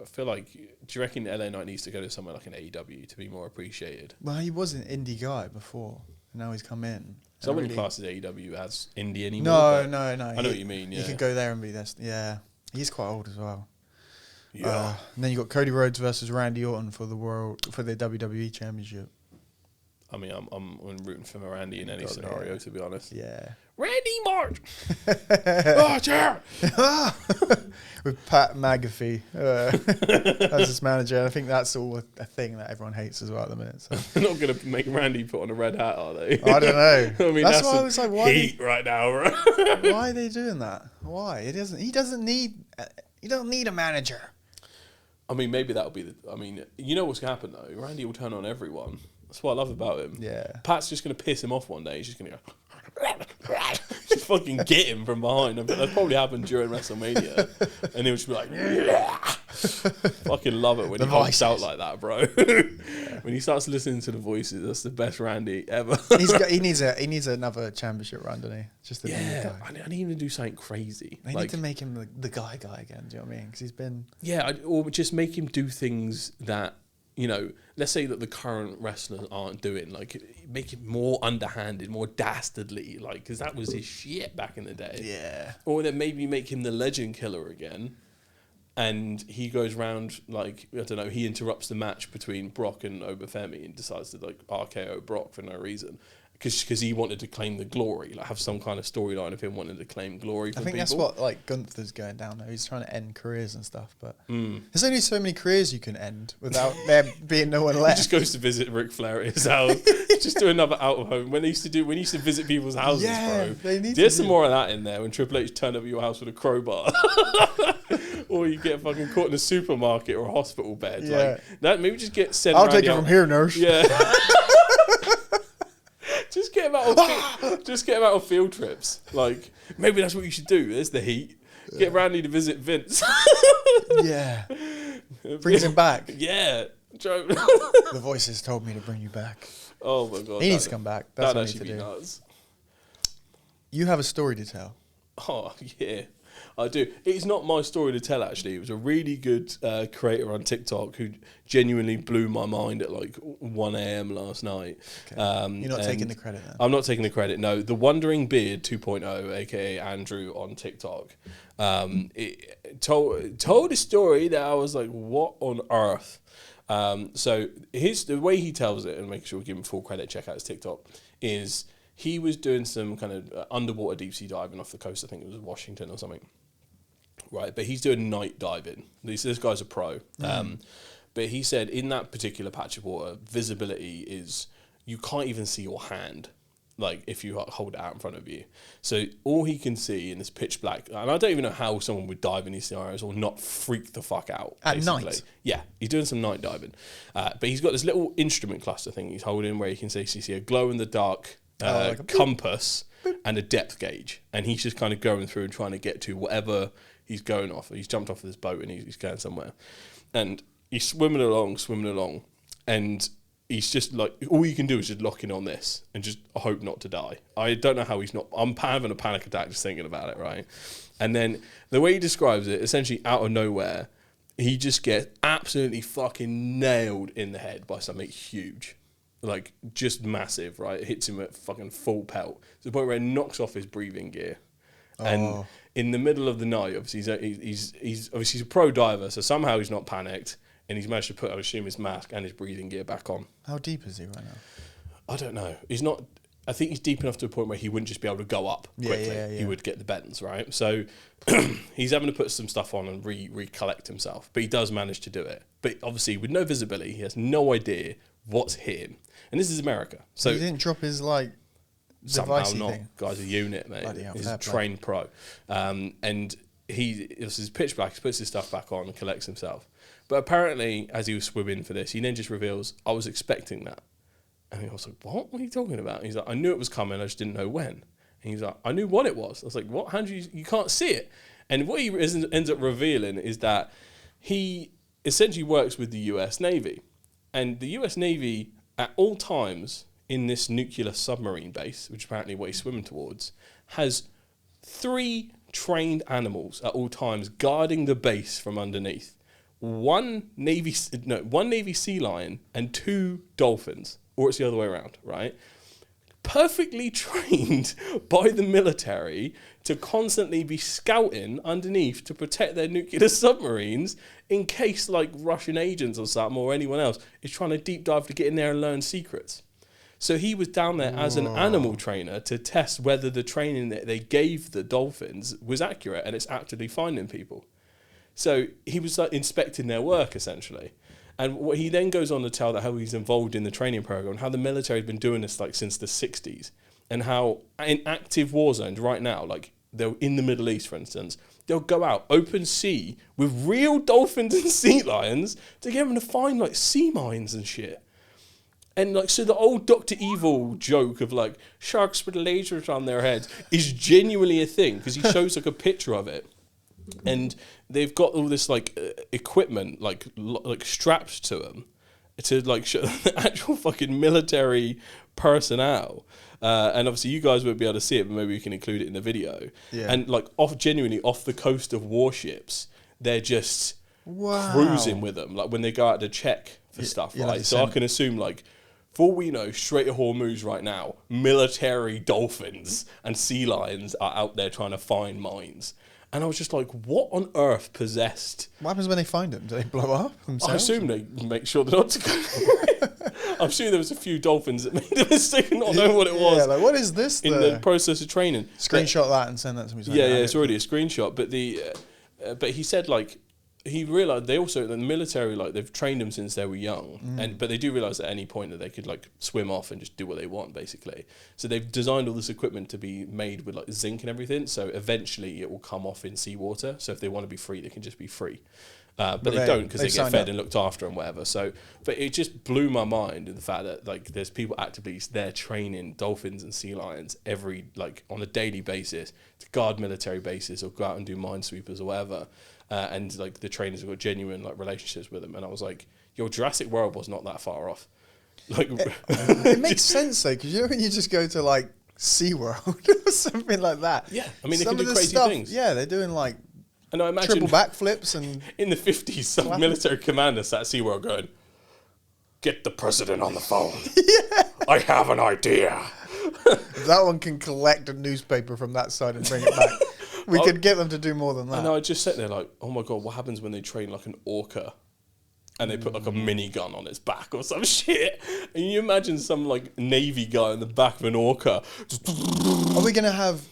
I feel like, do you reckon LA Knight needs to go to somewhere like an AEW to be more appreciated? Well, he was an indie guy before, and now he's come in. So I wouldn't class AEW as indie anymore. No. I know what you mean, yeah. He could go there and be this. Yeah. He's quite old as well. Yeah. And then you got Cody Rhodes versus Randy Orton for the WWE Championship. I mean, I'm rooting for Randy in any scenario, to be honest. Yeah. Randy March! Oh, chair! With Pat McAfee as his manager. And I think that's all a thing that everyone hates as well at the minute. So. They're not going to make Randy put on a red hat, are they? I don't know. I mean, that's why I was like, why heat right now, bro. Why are they doing that? Why? He doesn't need a manager. I mean, maybe that'll be I mean, you know what's going to happen, though? Randy will turn on everyone. That's what I love about him. Yeah. Pat's just going to piss him off one day. He's just going to go... just fucking get him from behind. But that probably happened during WrestleMania. And he'll just be like... fucking love it when he honks out like that, bro. When he starts listening to the voices, that's the best Randy ever. He needs another championship run, doesn't he? Just I need him to do something crazy. They need to make him the guy again. Do you know what I mean? Because he's been... Yeah, or just make him do things that, you know, let's say that the current wrestlers aren't doing, like, make it more underhanded, more dastardly, like, because that was his shit back in the day. Yeah. Or then maybe make him the legend killer again, and he goes round, like, I don't know, he interrupts the match between Brock and Obafemi and decides to, like, RKO Brock for no reason. Because he wanted to claim the glory, like have some kind of storyline of him wanting to claim glory from people. That's what like Gunther's going down though. He's trying to end careers and stuff, but there's only so many careers you can end without there being no one left. He just goes to visit Ric Flair at his house. Just do another out of home. When he used to visit people's houses, bro. There's some more of that in there. When Triple H turned up at your house with a crowbar, or you get fucking caught in a supermarket or a hospital bed. Yeah. Like that. Maybe just get sent. I'll take it from here, nurse. Yeah. Just get him out of field trips. Like, maybe that's what you should do. There's the heat. Get Randy to visit Vince. Yeah. Brings him back. Yeah. The voices told me to bring you back. Oh my God. He needs to come back. That's what he needs to do. Nuts. You have a story to tell. Oh, yeah. I do. It's not my story to tell, actually. It was a really good creator on TikTok who genuinely blew my mind at like 1 a.m. last night. Okay. You're not taking the credit then? I'm not taking the credit, no. The Wandering Beard 2.0, a.k.a. Andrew on TikTok, it told a story that I was like, what on earth? So the way he tells it, and make sure we give him full credit, check out his TikTok, is he was doing some kind of underwater deep sea diving off the coast. I think it was Washington or something. Right, but he's doing night diving. This guy's a pro. But he said in that particular patch of water, visibility is, you can't even see your hand, like if you hold it out in front of you. So all he can see in this pitch black, and I don't even know how someone would dive in these scenarios or not freak the fuck out. At basically. night? Yeah, he's doing some night diving. But he's got this little instrument cluster thing he's holding where he can see a glow-in-the-dark like compass and a depth gauge. And he's just kind of going through and trying to get to whatever he's going off. He's jumped off of this boat and he's going somewhere. And he's swimming along. And he's just like, all you can do is just lock in on this and just hope not to die. I don't know how he's not. I'm having a panic attack just thinking about it, right? And then the way he describes it, essentially out of nowhere, he just gets absolutely fucking nailed in the head by something huge. Like, just massive, right? It hits him at fucking full pelt. To the point where it knocks off his breathing gear. Oh. And in the middle of the night, obviously, he's a pro diver, so somehow he's not panicked. And he's managed to put, I assume, his mask and his breathing gear back on. How deep is he right now? I don't know. He's not... I think he's deep enough to a point where he wouldn't just be able to go up quickly. Yeah. He would get the bends, right? So he's having to put some stuff on and recollect himself. But he does manage to do it. But obviously, with no visibility, he has no idea what's hit him. And this is America. So he didn't drop his, like, somehow not. Thing. Guy's a unit, mate. He's a trained pro. And this is pitch black. He puts his stuff back on and collects himself. But apparently, as he was swimming for this, he then just reveals, I was expecting that. And I was like, what? What are you talking about? He's like, I knew it was coming, I just didn't know when. And he's like, I knew what it was. I was like, what? How do you can't see it? And what he ends up revealing is that he essentially works with the US Navy. And the US Navy, at all times, in this nuclear submarine base, which is apparently what he's swimming towards, has 3 trained animals at all times guarding the base from underneath. One Navy sea lion and 2 dolphins. Or it's the other way around, right? Perfectly trained by the military to constantly be scouting underneath to protect their nuclear submarines in case, like, Russian agents or something or anyone else is trying to deep dive to get in there and learn secrets. So he was down there as an animal trainer to test whether the training that they gave the dolphins was accurate and it's actually finding people. So he was, like, inspecting their work, essentially. And what he then goes on to tell that how he's involved in the training program, and how the military has been doing this like since the 60s, and how in active war zones right now, like they're in the Middle East, for instance, they'll go out open sea with real dolphins and sea lions to get them to find like sea mines and shit. And like, so the old Dr. Evil joke of like sharks with lasers on their heads is genuinely a thing, because he shows like a picture of it, and they've got all this like equipment like strapped to them to like show the actual fucking military personnel. And obviously you guys won't be able to see it, but maybe we can include it in the video. Yeah. And like genuinely off the coast of warships, they're just cruising with them, like when they go out to check for stuff, right? So I can assume like, for all we know, Strait of Hormuz right now, military dolphins and sea lions are out there trying to find mines. And I was just like, what on earth possessed? What happens when they find them? Do they blow up themselves? I assume they make sure they're not to go. I'm sure there was a few dolphins that made the mistake of not knowing what it was. Yeah, like, what is this? In the process of training. Screenshot that and send that to me. Yeah, it's already a screenshot. But he said, like, he realised the military, like, they've trained them since they were young, but they do realise at any point that they could like swim off and just do what they want, basically. So they've designed all this equipment to be made with like zinc and everything. So eventually it will come off in seawater. So if they want to be free, they can just be free. But they don't, because they get fed and looked after and whatever. So, but it just blew my mind in the fact that like there's people actively there training dolphins and sea lions on a daily basis to guard military bases or go out and do minesweepers or whatever. And like the trainers have got genuine like relationships with them, and I was like, "Your Jurassic World was not that far off." Like, it makes sense though, because you know when you just go to like SeaWorld or something like that. Yeah, I mean, they can do crazy things. Yeah, they're doing like and I imagine triple backflips and in the 50s, some military commander sat at SeaWorld going, "Get the president on the phone. Yeah. I have an idea." That one can collect a newspaper from that side and bring it back. We could get them to do more than that. And I just sat there like, oh my God, what happens when they train like an orca and they put like a minigun on its back or some shit? And you imagine some like Navy guy in the back of an orca. Are we going to have,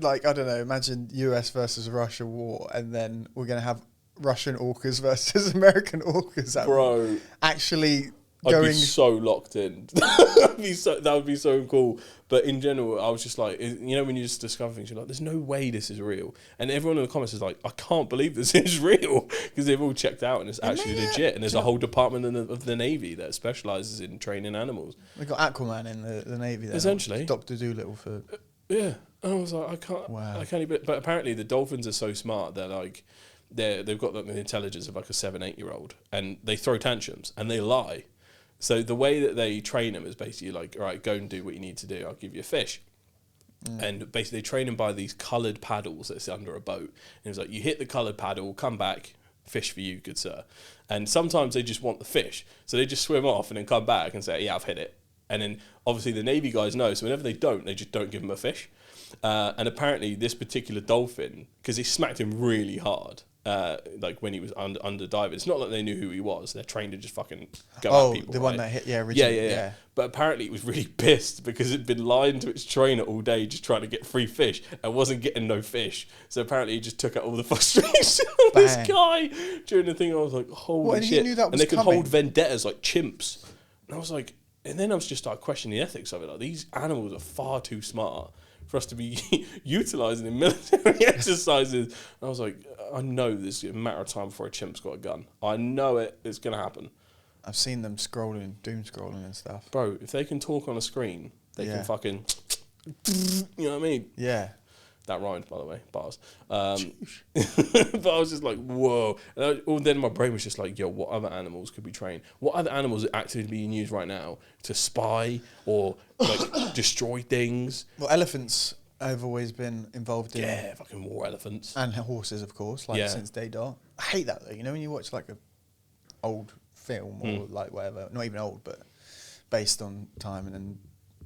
like, I don't know, imagine US versus Russia war, and then we're going to have Russian orcas versus American orcas? Bro. Actually I'd be so locked in. That would be so cool. But in general, I was just like, you know, when you just discover things, you're like, there's no way this is real. And everyone in the comments is like, I can't believe this is real, because they've all checked out and it's actually legit. And there's a whole department of the Navy that specialises in training animals. We've got Aquaman in the Navy there. Essentially. Dr. Dolittle for... Yeah. And I was like, I can't even... But apparently the dolphins are so smart, they're like... They've got the intelligence of like a 7-8-year-old. And they throw tantrums and they lie. So the way that they train them is basically like, all right, go and do what you need to do. I'll give you a fish. And basically they train them by these coloured paddles that's under a boat. And it's like, you hit the coloured paddle, come back, fish for you, good sir. And sometimes they just want the fish. So they just swim off and then come back and say, yeah, I've hit it. And then obviously the Navy guys know. So whenever they don't, they just don't give them a fish. And apparently this particular dolphin, because he smacked him really hard, like when he was under diving. It's not like they knew who he was. They're trained to just fucking go at people. The one that hit, originally. Yeah. But apparently it was really pissed because it'd been lying to its trainer all day just trying to get free fish and wasn't getting no fish. So apparently he just took out all the frustration on this guy during the thing. I was like, holy shit. He knew that was and they could coming. hold vendettas like chimps. And I was like, and then I was just started questioning the ethics of it. Like, these animals are far too smart for us to be utilising in military exercises. And I was like, I know there's a matter of time before a chimp's got a gun. I know it's going to happen. I've seen them scrolling, doom scrolling and stuff. Bro, if they can talk on a screen, they can fucking, you know what I mean? Yeah. That rhymed, by the way, bars. But I was just like, whoa. And then my brain was just like, yo, what other animals could be trained? What other animals are actively being used right now to spy or like destroy things? Well, elephants have always been involved in... Yeah, fucking war elephants. And horses, of course, since day dot. I hate that, though. You know, when you watch like a old film or like whatever, not even old, but based on time, and then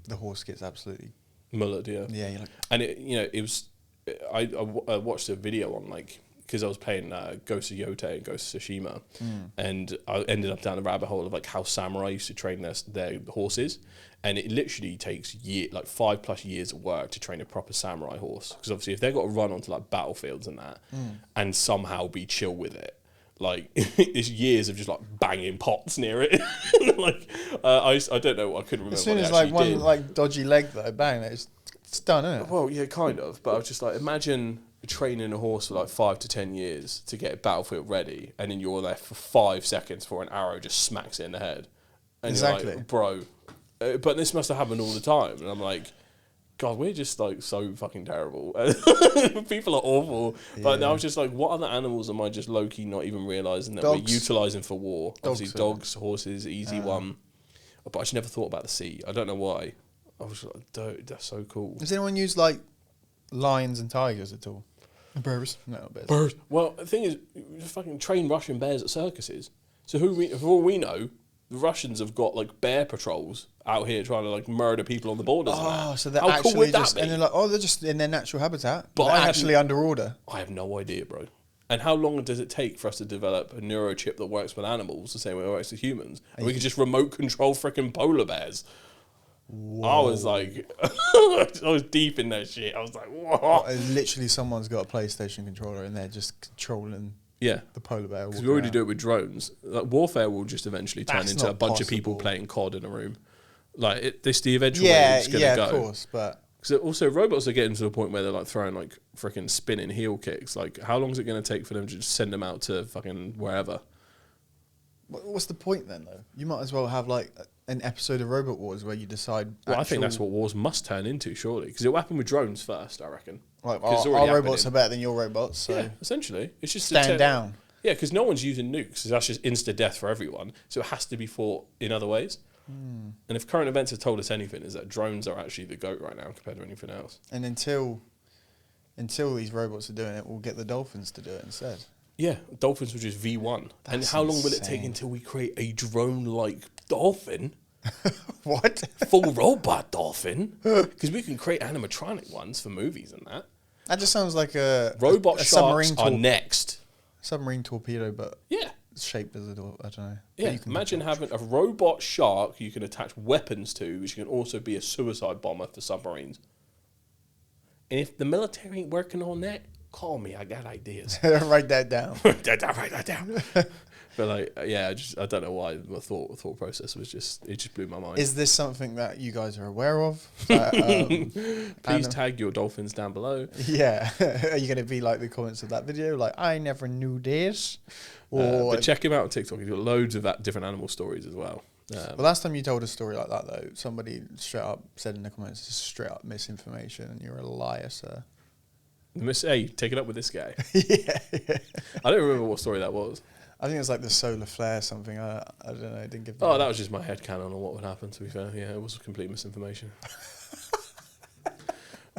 the horse gets absolutely... mullered, yeah. Yeah, you're like... And, it was... I watched a video on, like... Because I was playing Ghost of Yotei and Ghost of Tsushima. And I ended up down the rabbit hole of, like, how samurai used to train their horses. And it literally takes 5+ years of work to train a proper samurai horse. Because obviously if they've got to run onto, like, battlefields and that, and somehow be chill with it, like, it's years of just, like, banging pots near it. Like, I don't know, I couldn't remember. As soon as, like, one, like, dodgy leg, though, bang, it's done, isn't it? Well, yeah, kind of. But I was just like, imagine training a horse for, like, 5 to 10 years to get battlefield ready, and then you're there for 5 seconds before an arrow just smacks it in the head. And Exactly. you're like, bro. But this must have happened all the time. And I'm like, God, we're just like so fucking terrible. People are awful. But I was just like, what other animals am I just low-key not even realising that we're utilising for war? Obviously, dogs, horses, easy one. But I just never thought about the sea. I don't know why. I was like, dude, that's so cool. Does anyone use like lions and tigers at all? Bears? No, not bears. Bears. Well, the thing is, you just fucking train Russian bears at circuses. So for all we know, the Russians have got like bear patrols out here trying to like murder people on the borders. Oh, so they're How actually cool would just, that be? and they're like, oh, they're just in their natural habitat, But they're I actually under order. I have no idea, bro. And how long does it take for us to develop a neurochip that works with animals the same way it works with humans? And we can just remote control freaking polar bears. Whoa. I was like, I was deep in that shit. I was like, whoa. Literally, someone's got a PlayStation controller and they're just controlling the polar bear. Because we already do it with drones. Like, warfare will just eventually turn into a bunch of people playing COD in a room. Like, this the eventual way it's going to go. Yeah, of course, but... Because also, robots are getting to the point where they're, like, throwing, like, freaking spinning heel kicks. Like, how long is it going to take for them to just send them out to fucking wherever? What's the point, then, though? You might as well have, like, an episode of Robot Wars where you decide... Well, I think that's what wars must turn into, surely. Because it'll happen with drones first, I reckon. Like, our robots are better than your robots, so... Yeah, essentially. It's just... Stand down. Yeah, because no one's using nukes. So that's just insta-death for everyone. So it has to be fought in other ways. And if current events have told us anything, is that drones are actually the GOAT right now compared to anything else. And until these robots are doing it, we'll get the Dolphins to do it instead. Yeah, Dolphins were just V1. And how long will it take until we create a drone-like dolphin? What? Full robot dolphin? Because we can create animatronic ones for movies and that. That just sounds like a... Robot a sharks are next. Submarine torpedo, but... Yeah. Shaped as a door, I don't know. Yeah, imagine having a robot shark you can attach weapons to, which can also be a suicide bomber for submarines. And if the military ain't working on that, call me. I got ideas. Write that down. Write that down. But like, yeah, I don't know why my thought process was it just blew my mind. Is this something that you guys are aware of? Please tag your dolphins down below. Yeah. Are you going to be like the comments of that video? Like, I never knew this. Or but check him out on TikTok. He's got loads of different animal stories as well. Well, last time you told a story like that, though, somebody straight up said in the comments, it's straight up misinformation and you're a liar, sir. Hey, take it up with this guy. Yeah. I don't remember what story that was. I think it's like the solar flare something. I don't know. I didn't give. Oh, that was just my headcanon on what would happen. To be fair, yeah, it was complete misinformation.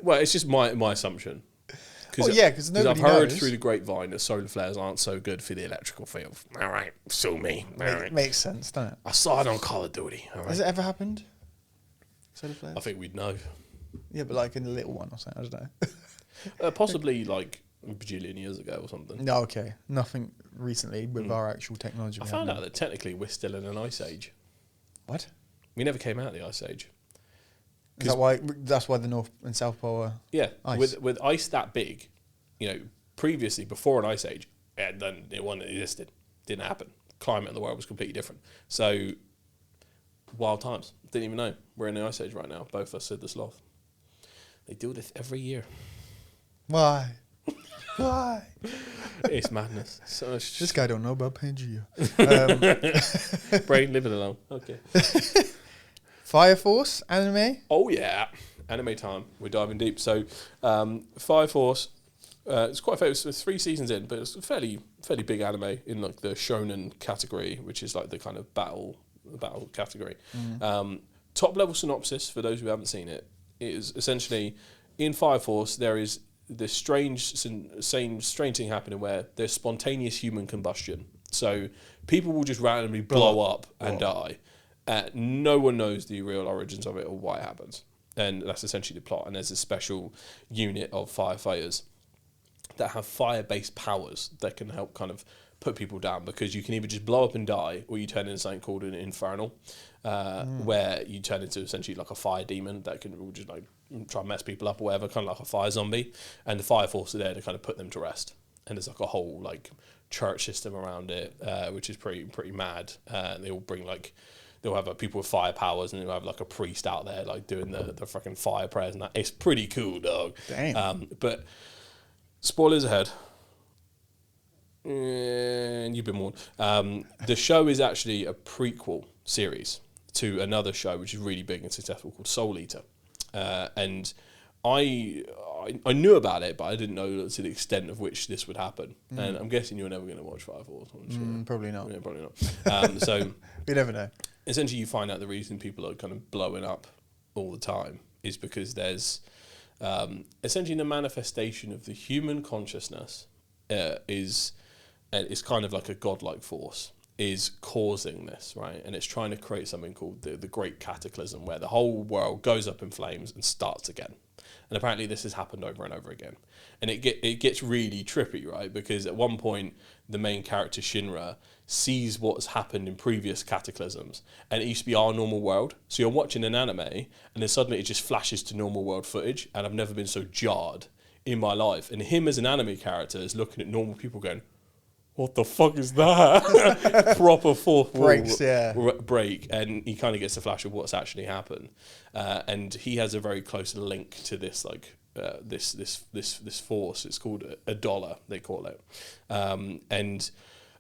Well, it's just my assumption. Because nobody I've heard knows. through the grapevine that solar flares aren't so good for the electrical field. All right, sue me. Makes sense, doesn't it? I saw it on Call of Duty. All right. Has it ever happened? Solar flares? I think we'd know. Yeah, but like in a little one or something. I don't know. Possibly like a bajillion years ago or something. No, okay. Nothing recently with our actual technology. I found out that technically we're still in an ice age. What? We never came out of the ice age. Is that why? That's why the North and South Pole are ice. With ice that big, previously before an ice age, then it wasn't existed. Didn't happen. Climate in the world was completely different. So wild times. Didn't even know we're in the ice age right now. Both of us said the sloth. They do this every year. Why? Why? It's madness. So it's this guy don't know about Pangea. Brain, leave it alone. Okay. Fire Force anime. Oh yeah, anime time. We're diving deep. So, Fire Force. It's quite famous. It's 3 seasons in, but it's a fairly big anime in like the shonen category, which is like the kind of battle category. Top level synopsis for those who haven't seen it is essentially in Fire Force there is this strange thing happening where there's spontaneous human combustion. So people will just randomly blow up and die. No one knows the real origins of it or why it happens. And that's essentially the plot. And there's a special unit of firefighters that have fire-based powers that can help kind of put people down, because you can either just blow up and die or you turn into something called an infernal, where you turn into essentially like a fire demon that can just like try and mess people up or whatever, kind of like a fire zombie. And the fire force are there to kind of put them to rest. And there's like a whole like church system around it, which is pretty mad. They all bring like, they'll have people with fire powers, and they'll have like a priest out there like doing the fucking fire prayers and that. It's pretty cool, dog. Damn. But spoilers ahead. And you've been warned. The show is actually a prequel series. to another show which is really big and successful called Soul Eater, and I knew about it, but I didn't know to the extent of which this would happen. And I'm guessing you're never going to watch Fire Force. Probably not. Yeah, probably not. So you never know. Essentially, you find out the reason people are kind of blowing up all the time is because there's essentially the manifestation of the human consciousness is kind of like a godlike force is causing this, right? And it's trying to create something called the Great Cataclysm, where the whole world goes up in flames and starts again. And apparently this has happened over and over again. And it gets really trippy, right? Because at one point, the main character, Shinra, sees what's happened in previous cataclysms. And it used to be our normal world. So you're watching an anime, and then suddenly it just flashes to normal world footage. And I've never been so jarred in my life. And him as an anime character is looking at normal people going, what the fuck is that? Proper fourth wall break, and he kind of gets a flash of what's actually happened, and he has a very close link to this, like this force. It's called a dollar, they call it, and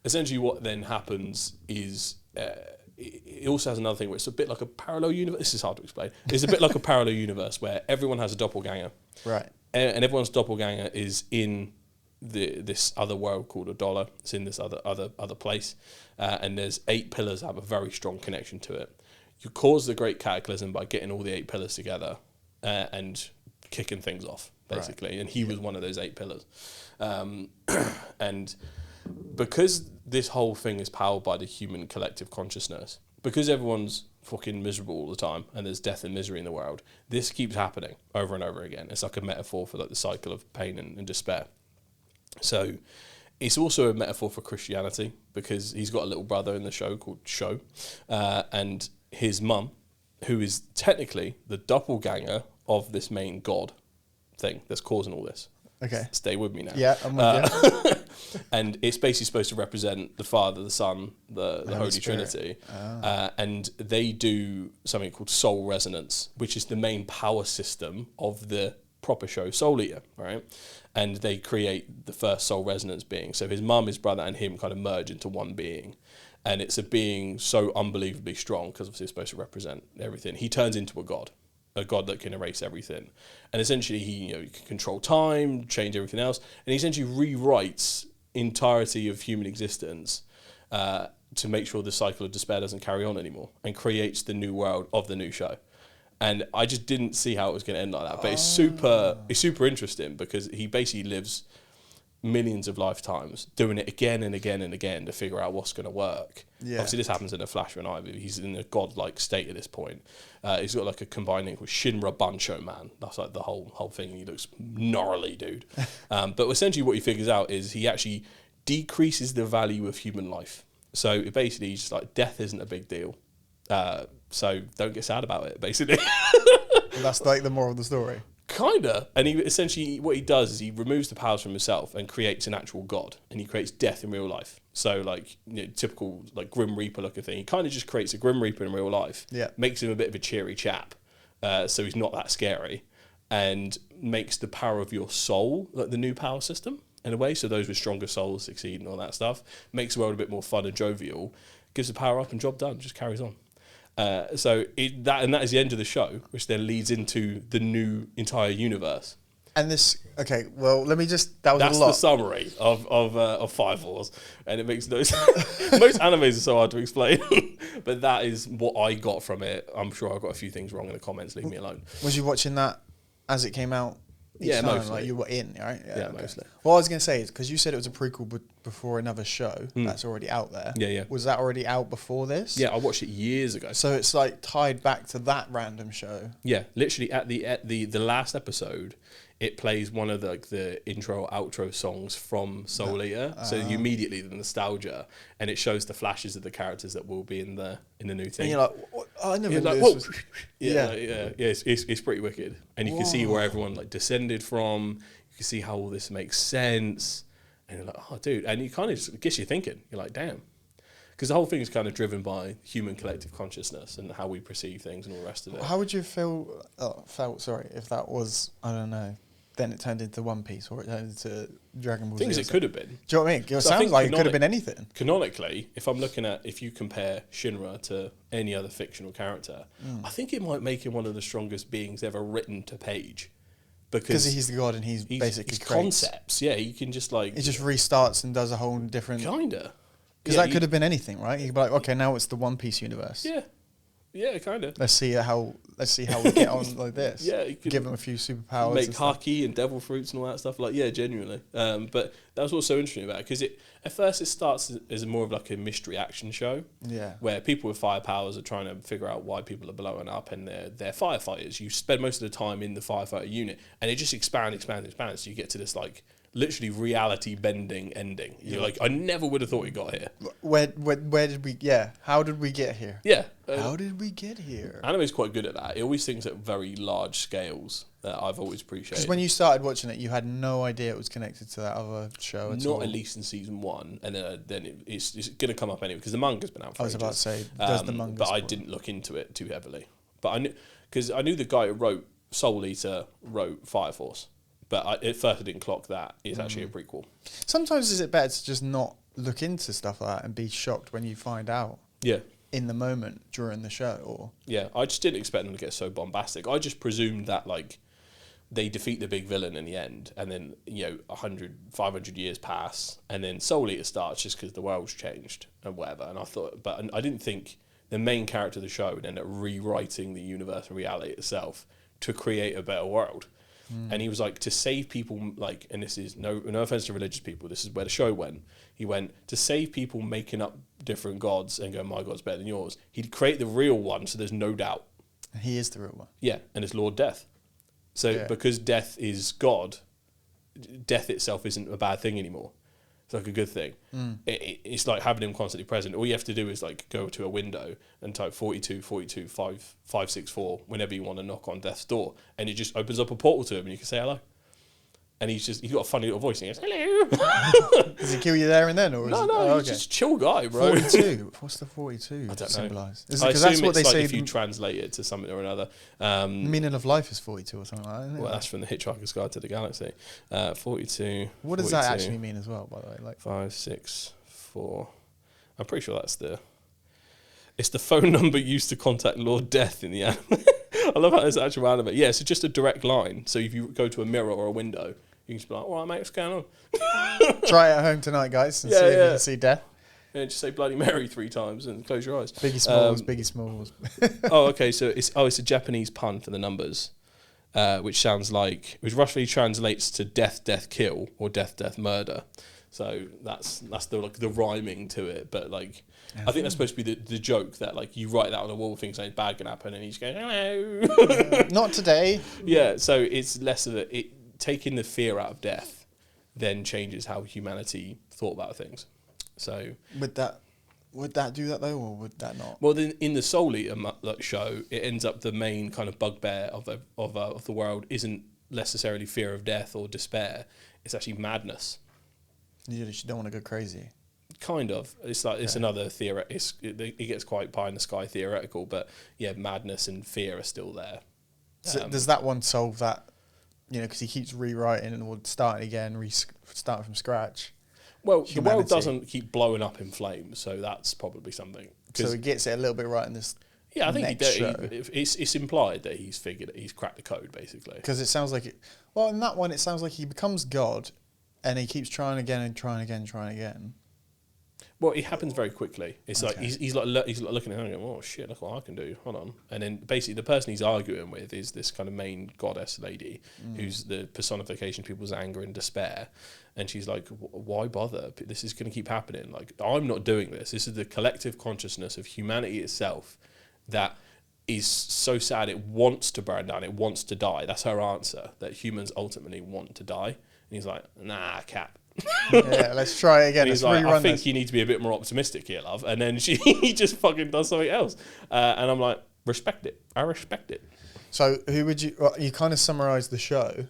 essentially what then happens is it also has another thing where it's a bit like a parallel universe. This is hard to explain. It's a bit like a parallel universe where everyone has a doppelganger, right? And everyone's doppelganger is in this other world called a dollar. It's in this other place, and there's 8 pillars that have a very strong connection to it. You cause the Great Cataclysm by getting all the 8 pillars together and kicking things off, basically. Right. And he was one of those 8 pillars. And because this whole thing is powered by the human collective consciousness, because everyone's fucking miserable all the time and there's death and misery in the world, this keeps happening over and over again. It's like a metaphor for like the cycle of pain and despair. So it's also a metaphor for Christianity, because he's got a little brother in the show called Sho, and his mum, who is technically the doppelganger of this main god thing that's causing all this. Okay. Stay with me now. Yeah, I'm with you. And it's basically supposed to represent the Father, the Son, the Holy Trinity. And they do something called soul resonance, which is the main power system of the proper show Soul Eater, right? And they create the first soul resonance being. So his mum, his brother, and him kind of merge into one being. And it's a being so unbelievably strong, because obviously it's supposed to represent everything. He turns into a god that can erase everything. And essentially he can control time, change everything else. And he essentially rewrites entirety of human existence to make sure the cycle of despair doesn't carry on anymore, and creates the new world of the new show. And I just didn't see how it was going to end like that. But it's super interesting, because he basically lives millions of lifetimes doing it again and again and again to figure out what's going to work. Yeah. Obviously, this happens in a flash of an eye. He's in a godlike state at this point. He's got like a combined name with Shinra Bancho Man. That's like the whole thing. He looks gnarly, dude. But essentially what he figures out is he actually decreases the value of human life. So basically, he's just like, death isn't a big deal. So don't get sad about it, basically. Well, that's like the moral of the story. Kinda. And he essentially, what he does is he removes the powers from himself and creates an actual god, and he creates death in real life. So like, typical like Grim Reaper looking thing. He kind of just creates a Grim Reaper in real life. Yeah. Makes him a bit of a cheery chap, so he's not that scary, and makes the power of your soul like the new power system in a way. So those with stronger souls succeed and all that stuff. Makes the world a bit more fun and jovial. Gives the power up and job done. Just carries on. So that is the end of the show, which then leads into the new entire universe. And this, okay, well, let me just, that was That's a lot. the summary of Fire Force, and it makes those, most animes are so hard to explain, but that is what I got from it. I'm sure I got a few things wrong in the comments, leave me alone. Was you watching that as it came out? Yeah, time? mostly. Like you were in, right? Yeah, okay. Mostly. What I was going to say is, because you said it was a prequel before another show that's already out there. Yeah, yeah. Was that already out before this? Yeah, I watched it years ago. So it's like tied back to that random show. Yeah, literally at the last episode, it plays one of the intro outro songs from Soul Eater. So you immediately the nostalgia, and it shows the flashes of the characters that will be in the new thing. And you're like, oh, I never knew like, this was... Yeah. It's pretty wicked, and you can see where everyone like descended from. You can see how all this makes sense, and you're like, oh, dude, and you kind of just gets you thinking. You're like, damn. Because the whole thing is kind of driven by human collective consciousness and how we perceive things and all the rest of it. How would you felt if that was, I don't know, then it turned into One Piece, or it turned into Dragon Ball Z. Things it could have been. Do you know what I mean? It So I sounds think like it could have been anything. Canonically, if you compare Shinra to any other fictional character, I think it might make him one of the strongest beings ever written to page. Because he's the god and he's basically he's creates concepts. Yeah, he can just like... It just restarts and does a whole different... Kinda. Because that could have been anything, right? You could be like, okay, now it's the One Piece universe. Yeah. Yeah, kind of. Let's see how we get on like this. Yeah, you could give him a few superpowers. Make haki and devil fruits and all that stuff. Like, yeah, genuinely. But that was what's so interesting about it, because at first it starts as more of like a mystery action show. Yeah. Where people with fire powers are trying to figure out why people are blowing up, and they're firefighters. You spend most of the time in the firefighter unit, and it just expands. So you get to this like literally reality bending ending. You're like, I never would have thought we got here. Where did we? Yeah. How did we get here? Yeah. How did we get here? Anime's quite good at that. It always thinks at very large scales. That I've always appreciated. Because when you started watching it, you had no idea it was connected to that other show at all. Not at least in season 1, and then it's going to come up anyway because the manga's been out for I was ages. about to say, does the manga? But I didn't look into it too heavily. But I knew the guy who wrote Soul Eater wrote Fire Force. But at first I didn't clock that it's actually a prequel. Sometimes is it better to just not look into stuff like that and be shocked when you find out? Yeah. In the moment during the show, or yeah, I just didn't expect them to get so bombastic. I just presumed that like they defeat the big villain in the end, and then 100, 500 years pass, and then Soul Eater starts just because the world's changed and whatever. And I thought, but I didn't think the main character of the show would end up rewriting the universe and reality itself to create a better world. And he was like, to save people, like, and this is no offense to religious people, this is where the show went. He went, to save people making up different gods and go, my god's better than yours, he'd create the real one so there's no doubt. He is the real one. Yeah, and it's Lord Death. So because death is God, death itself isn't a bad thing anymore. It's like a good thing. It's like having him constantly present. All you have to do is like go to a window and type 42, 42, 564 whenever you want to knock on death's door, and it just opens up a portal to him, and you can say hello. And he's got a funny little voice, and he goes, hello. Does he kill you there and then? Or he's just a chill guy, bro. 42. What's the 42 I don't symbolize? Know. I assume that's what they say if you translate it to something or another. The meaning of life is 42 or something like that, isn't it? Well, that's from the Hitchhiker's Guide to the Galaxy. 42. What does that actually mean as well, by the way? Like 5, 6, 4. I'm pretty sure it's the phone number used to contact Lord Death in the anime. I love how there's actual anime. Yeah, so just a direct line. So if you go to a mirror or a window, you can just be like, all right, mate, what's going on? Try it at home tonight, guys, and see if you can see Death. Yeah, just say Bloody Mary 3 times and close your eyes. Biggie Smalls, Biggie Smalls. Okay, so it's a Japanese pun for the numbers, which roughly translates to death, death, kill, or death, death, murder. So that's the rhyming to it, but like I think that's supposed to be the joke that like you write that on a wall, things something bad can happen, and he's going hello. Not today. Yeah, so it's less of taking the fear out of death, then changes how humanity thought about things. So would that do that though, or would that not? Well, then in the Soul Eater show, it ends up the main kind of bugbear of the world isn't necessarily fear of death or despair. It's actually madness. You just don't want to go crazy. Kind of. It's like it's another theory. It gets quite pie in the sky theoretical, but yeah, madness and fear are still there. So does that one solve that? Because he keeps rewriting and would start again, start from scratch. Well, the world doesn't keep blowing up in flames, so that's probably something. So he gets it a little bit right in this. Yeah, I think it's implied that he's cracked the code, basically. Because it sounds like in that one, it sounds like he becomes God, and he keeps trying again and trying again, trying again. Well, it happens very quickly. It's like he's looking at him and going, oh shit, look what I can do. Hold on. And then basically the person he's arguing with is this kind of main goddess lady who's the personification of people's anger and despair. And she's like, why bother? This is going to keep happening. Like, I'm not doing this. This is the collective consciousness of humanity itself that is so sad it wants to burn down. It wants to die. That's her answer, that humans ultimately want to die. And he's like, nah, cap. Yeah, let's try it again. He's like, I think you need to be a bit more optimistic here, love. And then he just fucking does something else. And I'm like, respect it. I respect it. So who would you kind of summarise the show?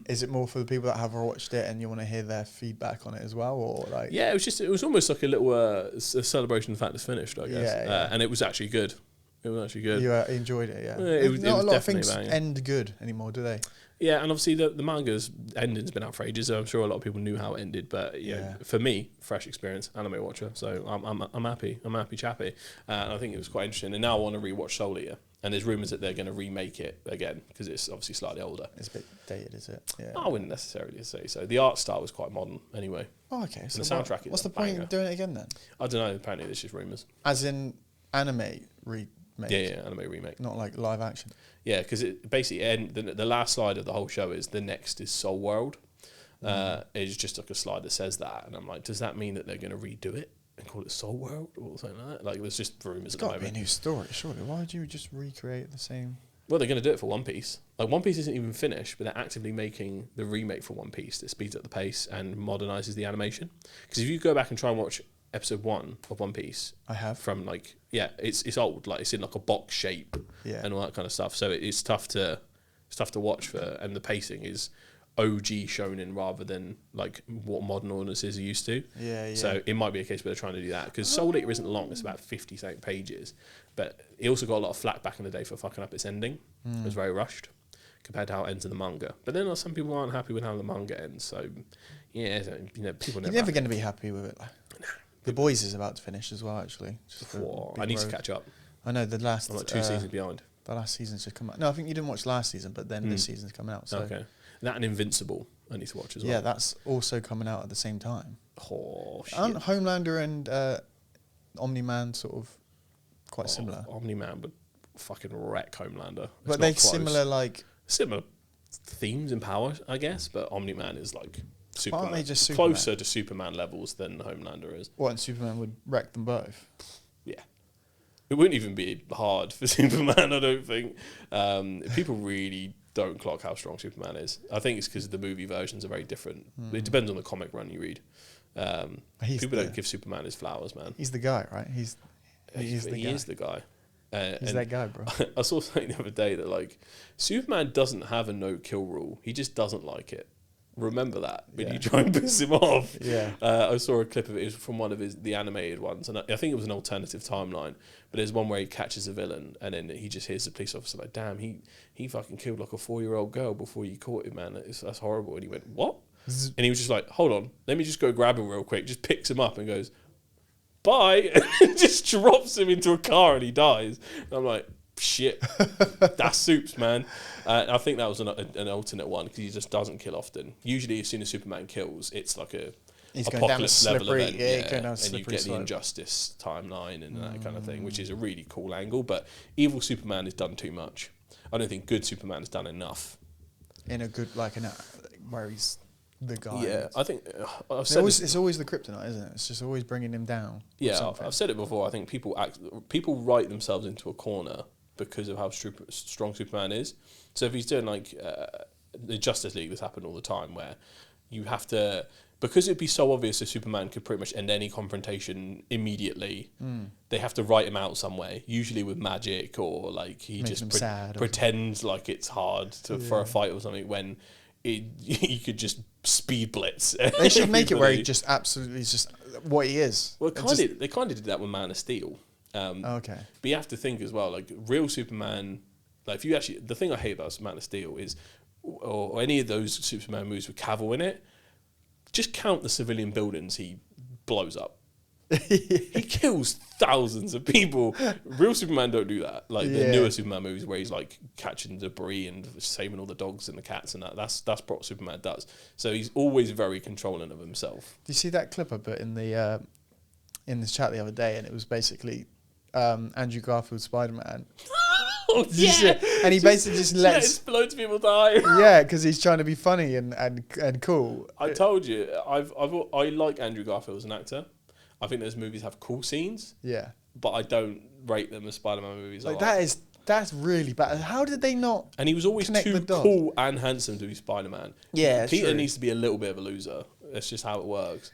Is it more for the people that have watched it and you want to hear their feedback on it as well, or like? Yeah, it was almost like a little a celebration of the fact it's finished, I guess. And it was actually good. It was actually good. You enjoyed it, yeah. It was Not a lot of definitely things banging. end good anymore, do they? Yeah, and obviously the manga's ending's been out for ages, so I'm sure a lot of people knew how it ended. But yeah, for me, fresh experience, anime watcher. So I'm happy. I'm happy chappy. And I think it was quite interesting. And now I want to rewatch Soul Eater. And there's rumours that they're going to remake it again because it's obviously slightly older. It's a bit dated, is it? Yeah. I wouldn't necessarily say so. The art style was quite modern anyway. Oh, okay. So the soundtrack is what's the banger. point of doing it again then? I don't know. Apparently, it's just rumours. As in anime remake? Yeah, anime remake. Not like live action. Yeah, because it basically the last slide of the whole show is the next is Soul World. It's just like a slide that says that, and I'm like, does that mean that they're going to redo it and call it Soul World or something like that? Like, there's just rumours at the It's got to be a moment. new story, surely. Why would you just recreate the same? Well, they're going to do it for One Piece. Like, One Piece isn't even finished, but they're actively making the remake for One Piece that speeds up the pace and modernises the animation. Because if you go back and try and watch episode 1 of One Piece, I have. from like, yeah, it's old, like it's in like a box shape, and all that kind of stuff. So it's tough to watch for, and the pacing is OG shonen rather than like what modern audiences are used to. Yeah. So it might be a case where they're trying to do that because Soul Eater isn't long; it's about 50-something pages, but it also got a lot of flack back in the day for fucking up its ending. It was very rushed compared to how it ends in the manga. But then some people aren't happy with how the manga ends. So yeah, people You're never going to be happy with it. The Boiz is about to finish as well, actually. I need to catch up. I know the last. I'm like 2 seasons behind. The last season's just come out. No, I think you didn't watch last season, but then this season's coming out. So. Okay. That and Invincible, I need to watch as well. Yeah, that's also coming out at the same time. Oh, shit. Aren't Homelander and Omni-Man sort of quite similar? Omni-Man would fucking wreck Homelander. But they're similar, like... Similar themes and power, I guess, but Omni-Man is like Superman. Aren't they just closer Superman? to Superman levels than Homelander is. What, and Superman would wreck them both? Yeah. It wouldn't even be hard for Superman, I don't think. People really don't clock how strong Superman is. I think it's because the movie versions are very different. It depends on the comic run you read. People don't give Superman his flowers, man. He's the guy, right? He is the guy. He's that guy, bro. I saw something the other day that like Superman doesn't have a no kill rule. He just doesn't like it. Remember that when you try and piss him off. Yeah. I saw a clip of it. It was from one of the animated ones, and I think it was an alternative timeline. But there's one where he catches a villain, and then he just hears the police officer like, "Damn, he fucking killed like a 4-year-old girl before you caught him, man. That's horrible." And he went, "What?" And he was just like, "Hold on, let me just go grab him real quick." Just picks him up and goes, "Bye," and just drops him into a car, and he dies. And I'm like, shit, that's Supes, man. I think that was an alternate one because he just doesn't kill often. Usually, as soon as Superman kills, it's like a apocalypse level event, and you get the Injustice timeline and that kind of thing, which is a really cool angle. But evil Superman is done too much. I don't think good Superman has done enough. In a good, where he's the guy. Yeah, I think it's always the kryptonite, isn't it? It's just always bringing him down. Yeah, I've said it before. I think people write themselves into a corner because of how strong Superman is. So if he's doing like the Justice League, this happened all the time, where you have to, because it'd be so obvious that Superman could pretty much end any confrontation immediately, they have to write him out some way, usually with magic or like he just pretends like it's hard for a fight or something when you could just speed blitz. They should make it where he just absolutely is just what he is. Well, they kind of did that with Man of Steel. Okay. But you have to think as well, like real Superman, like if you actually, the thing I hate about Man of Steel is, or any of those Superman movies with Cavill in it, just count the civilian buildings he blows up. He kills thousands of people. Real Superman don't do that. Like the newer Superman movies where he's like catching debris and saving all the dogs and the cats and that's what Superman does. So he's always very controlling of himself. Do you see that clip I put in this chat the other day? And it was basically Andrew Garfield's Spider-Man. Oh, yeah. And he basically just lets loads of people die. Yeah, because he's trying to be funny and cool. I told you, I like Andrew Garfield as an actor. I think those movies have cool scenes. Yeah. But I don't rate them as Spider-Man movies. Like that's really bad. How did they not? And he was always too cool and handsome to be Spider-Man. Yeah, Peter needs to be a little bit of a loser. That's just how it works.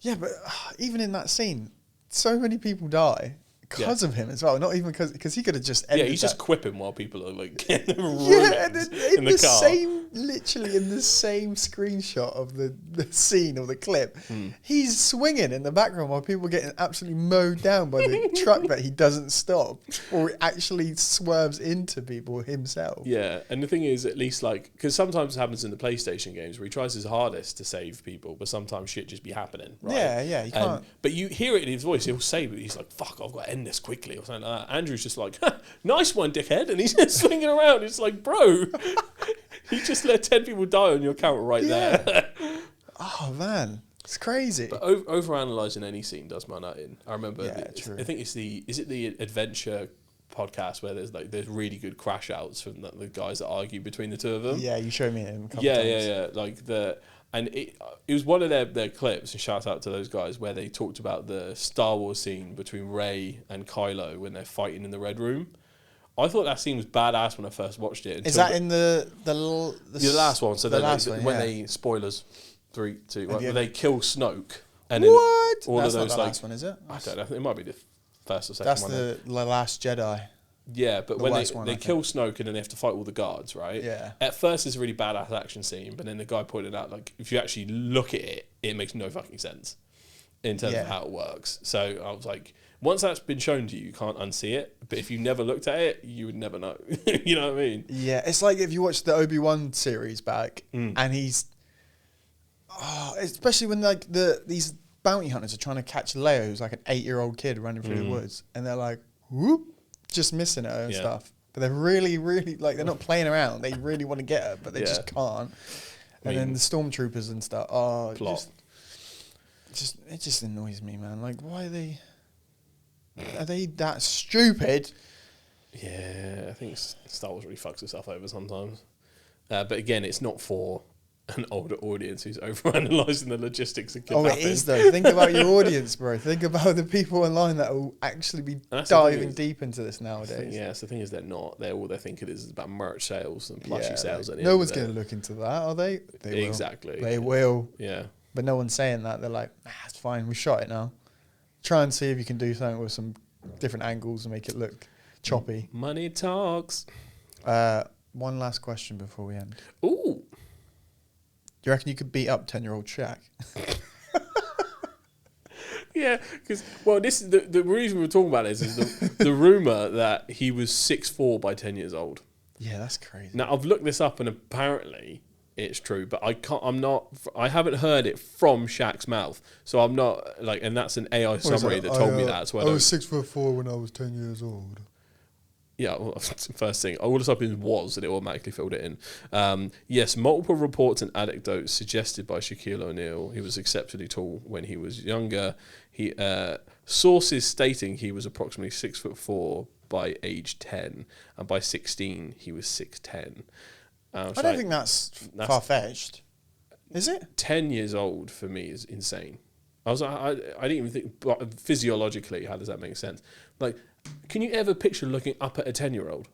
Yeah, but even in that scene, so many people die because of him as well. Not even because he could have just ended he's just quipping while people are like getting and in the car. Literally in the same screenshot of the scene or the clip, he's swinging in the background while people are getting absolutely mowed down by the truck that he doesn't stop or actually swerves into people himself. Yeah, and the thing is, at least like, because sometimes it happens in the PlayStation games where he tries his hardest to save people, but sometimes shit just be happening, right? Yeah, you can't. But you hear it in his voice, he'll say, but he's like, fuck, I've got to end this quickly, or something like that. Andrew's just like, nice one, dickhead, and he's just swinging around. It's like, bro, you just let 10 people die on your account right there. Oh, man. It's crazy. But overanalyzing any scene does my nut in. I remember, true. I think is it the Adventure podcast where there's really good crash outs from the guys that argue between the two of them. Yeah, you showed me him a couple times. Yeah. And it was one of their clips, and shout out to those guys, where they talked about the Star Wars scene between Rey and Kylo when they're fighting in the Red Room. I thought that scene was badass when I first watched it. Is that in the last one? So when they spoilers 3, 2, when they kill Snoke, and then what? All That's of those not the like last one, is it? I don't know. It might be the first or second That's one. the Last Jedi. Yeah, but when they one, kill Snoke and then they have to fight all the guards, right? Yeah. At first, it's a really badass action scene, but then the guy pointed out, like, if you actually look at it, it makes no fucking sense in terms of how it works. So I was like, once that's been shown to you, you can't unsee it. But if you never looked at it, you would never know. You know what I mean? Yeah, it's like if you watch the Obi-Wan series back, and he's, especially when like these bounty hunters are trying to catch Leo, who's like an 8-year-old kid running through the woods, and they're like, whoop, just missing her and stuff. But they're really, really, like, they're not playing around. They really want to get her, but they just can't. And then the stormtroopers and stuff. Oh, it just annoys me, man. Like, why are they that stupid? Yeah, I think Star Wars really fucks itself over sometimes. But again, it's not for an older audience who's overanalyzing the logistics of kidnapping. Oh, it is though. Think about your audience, bro. Think about the people online that will actually be diving deep into this nowadays. So the thing is, they're not. All they're thinking is about merch sales and plushie sales. Like, no one's going to look into that, are they? They exactly. Will. They will. Yeah. But no one's saying that. They're like, it's fine. We shot it now. Try and see if you can do something with some different angles and make it look choppy. Money talks. One last question before we end. Ooh. Do you reckon you could beat up 10-year-old Shaq? Yeah, because, this is the reason we're talking about this is the rumour that he was 6'4" by 10 years old. Yeah, that's crazy. Now, I've looked this up and apparently it's true, but I haven't heard it from Shaq's mouth. So I'm not, like, and that's an AI summary that told me that. So I was 6'4" when I was 10 years old. Yeah, well, first thing, all this up in was, and it automatically filled it in. Yes, multiple reports and anecdotes suggested by Shaquille O'Neal he was exceptionally tall when he was younger. Sources stating he was approximately 6'4" by age 10, and by 16 he was 6'10". I don't think that's far-fetched. Is it? 10 years old for me is insane. I was like, I didn't even think, but physiologically, how does that make sense? Like, can you ever picture looking up at a 10-year-old?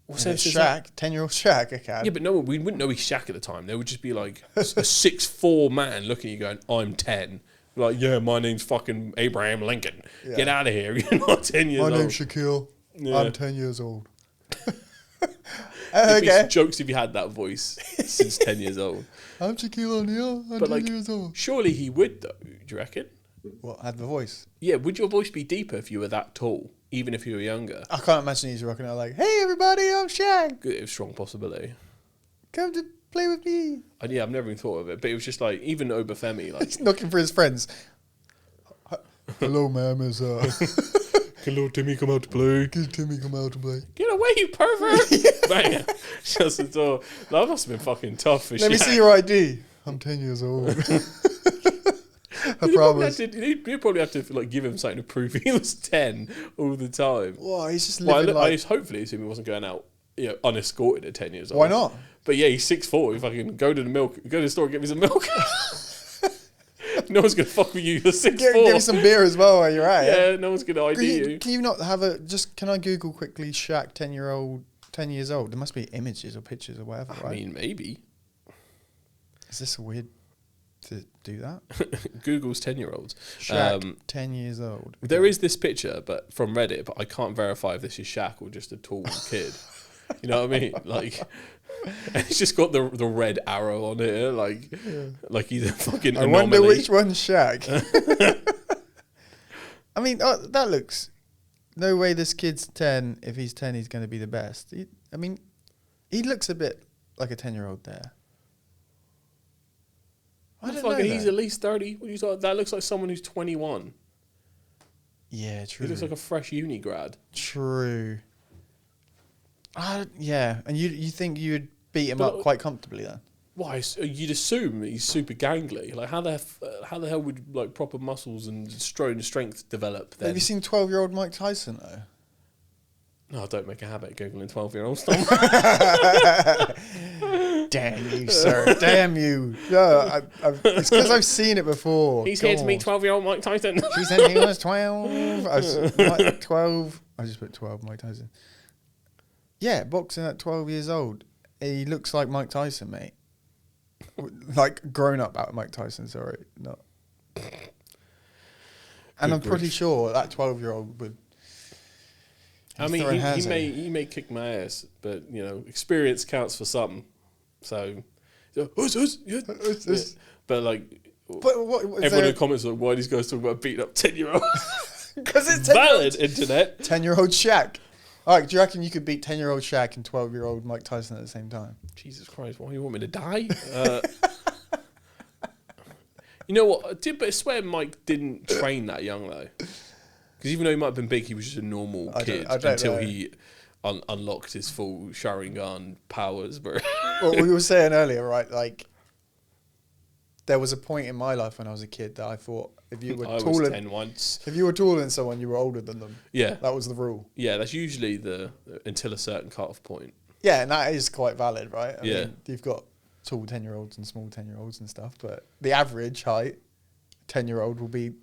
What sense is Shaq? 10-year-old Shaq, I can. Yeah, but no, we wouldn't know he's Shaq at the time. There would just be like a 6'4" man looking at you going, I'm 10. Like, yeah, my name's fucking Abraham Lincoln. Yeah. Get out of here. You're not 10 years old. My name's Shaquille. Yeah. I'm 10 years old. It'd be jokes if you had that voice since 10 years old. I'm Shaquille O'Neal. I'm 10 years old. Surely he would, though, do you reckon? What, had the voice? Yeah, would your voice be deeper if you were that tall, even if you were younger? I can't imagine he's rocking out like, hey, everybody, I'm Shaq. It was a strong possibility. Come to play with me. Yeah, I've never even thought of it, but it was just like, even Obafemi, like... He's knocking for his friends. Hello, ma'am. Hello, Timmy, come out to play. Timmy, come out to play. Get away, you pervert! Bang! Shuts the door. That must have been fucking tough for Shaq. Let me see your ID. I'm 10 years old. I promise. You probably have to like give him something to prove he was 10 all the time. Well, he's just living I hopefully assume he wasn't going out, unescorted at 10 years old. Why not? But yeah, he's 6'4". Fucking go to the store and get me some milk. No one's gonna fuck with you. You're 6'4". Give me some beer as well while you're at it. Yeah, no one's gonna ID you. Can you not have can I Google quickly Shaq 10 years old? There must be images or pictures or whatever, right? I mean, maybe. Is this a weird to do that. Google's 10-year-olds. Shaq, 10 years old. There is this picture, but from Reddit, but I can't verify if this is Shaq or just a tall kid. You know what I mean? Like, and it's just got the red arrow on it, like he's a fucking anomaly. I wonder which one's Shaq. I mean, that looks... No way this kid's 10. If he's 10, he's going to be the best. He looks a bit like a 10-year-old there. I don't know. He's at least 30. What do you thought? That looks like someone who's 21. Yeah, true. He looks like a fresh uni grad. True. Yeah, and you think you'd beat him up quite comfortably then? Why? You'd assume he's super gangly. Like, how the hell would like proper muscles and strength develop then? Have you seen 12-year-old Mike Tyson though? No, don't make a habit of Googling 12-year-olds, Tom. Damn you, sir. Damn you. No, it's because I've seen it before. He's here to meet 12-year-old Mike Tyson. She said he was 12. I was like 12. I just put 12 Mike Tyson. Yeah, boxing at 12 years old. He looks like Mike Tyson, mate. Like grown up out Mike Tyson, sorry. Not. And I'm pretty sure that 12-year-old would. I mean, he may kick my ass, but you know, experience counts for something. So, but like, everyone in the comments are like, why these guys talking about beating up 10-year-olds? Because it's valid internet. 10-year-old Shaq. All right, do you reckon you could beat 10-year-old Shaq and 12-year-old Mike Tyson at the same time? Jesus Christ, why do you want me to die? You know what? But I swear Mike didn't train that young though. Because even though he might have been big, he was just a normal kid until he unlocked his full Sharingan powers, bro. Well, we were saying earlier, right? Like, there was a point in my life when I was a kid that I thought if you were taller, 10 once. If you were taller than someone, you were older than them. Yeah, that was the rule. Yeah, that's usually until a certain cut-off point. Yeah, and that is quite valid, right? I mean, you've got tall 10-year-olds and small 10-year-olds and stuff, but the average height 10-year-old will be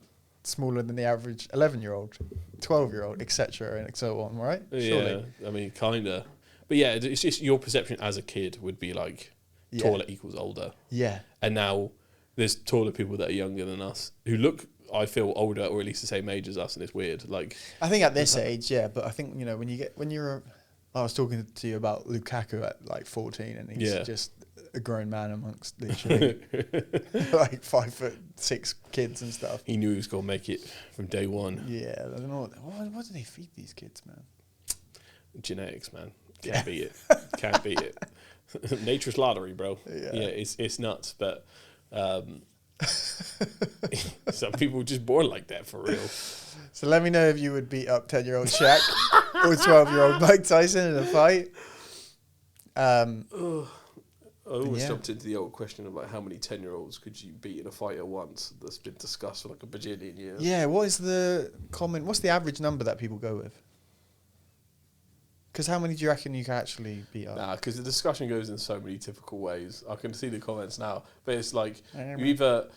smaller than the average 11-year-old, 12-year-old, etc., and so on, right? Surely. Yeah, I mean, kinda. But yeah, it's just your perception as a kid would be like taller equals older. Yeah. And now there's taller people that are younger than us who look, I feel, older or at least the same age as us, and it's weird. Like, I think at this age, yeah, but I think, you know, I was talking to you about Lukaku at like 14, and he's just a grown man amongst literally like 5'6" kids and stuff. He knew he was going to make it from day one. Yeah, I don't know. What do they feed these kids, man? Genetics, man. Can't beat it. Can't beat it. Nature's lottery, bro. Yeah, it's nuts, but some people just born like that for real. So let me know if you would beat up 10-year-old Shaq or 12-year-old Mike Tyson in a fight. I always jumped into the old question of like how many 10-year-olds could you beat in a fight at once? That's been discussed for like a bajillion years. Yeah, what's the average number that people go with? Because how many do you reckon you can actually beat up? Nah, because the discussion goes in so many typical ways. I can see the comments now, but it's like you either